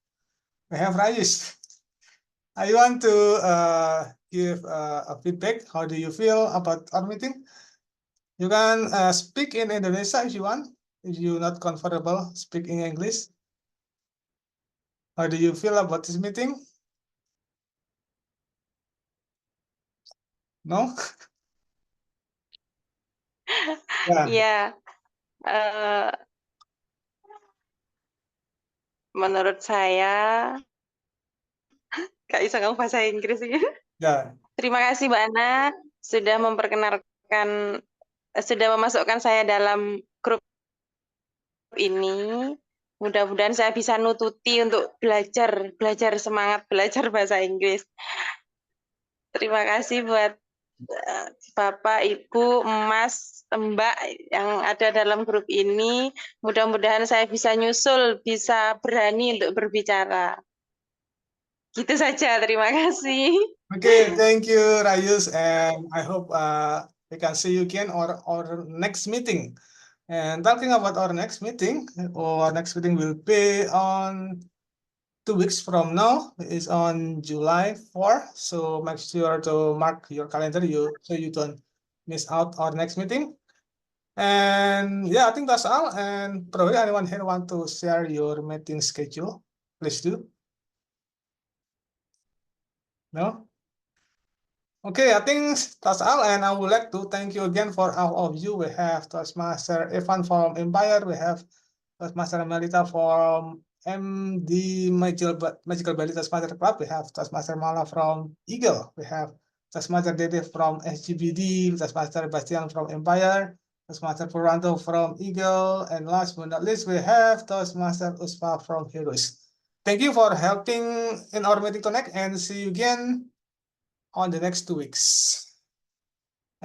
We have Rajesh. I want to give a feedback. How do you feel about our meeting? You can speak in Indonesia if you want. If you're not comfortable speaking English. How do you feel about this meeting? No? Yeah.
Iya, menurut saya Kak Isa kamu bahasa Inggris ya.
Yeah.
Terima kasih Mbak Ana sudah memperkenalkan, sudah memasukkan saya dalam grup ini. Mudah-mudahan saya bisa nututi untuk belajar semangat belajar bahasa Inggris. Terima kasih buat Bapak, Ibu, Mas, Mbak yang ada dalam grup ini. Mudah-mudahan saya bisa nyusul, bisa berani untuk berbicara. Gitu saja, terima kasih.
Okay, thank you, Rayus, and I hope we can see you again or our next meeting. And talking about our next meeting will be on 2 weeks from now. Is on July 4. So make sure to mark your calendar so you don't miss out our next meeting. And yeah, I think that's all. And probably anyone here want to share your meeting schedule? Please do. No? Okay, I think that's all, and I would like to thank you again for all of you. We have Toastmaster Evan from Empire, we have Toastmaster Melita from MD Magical Belly Toastmaster Club, we have Toastmaster Mala from Eagle, we have Toastmaster Dede from SGBD, Toastmaster Bastian from Empire, Toastmaster Puranto from Eagle, and last but not least, we have Toastmaster Uspa from Heroes. Thank you for helping in our meeting tonight, and see you again on the next 2 weeks.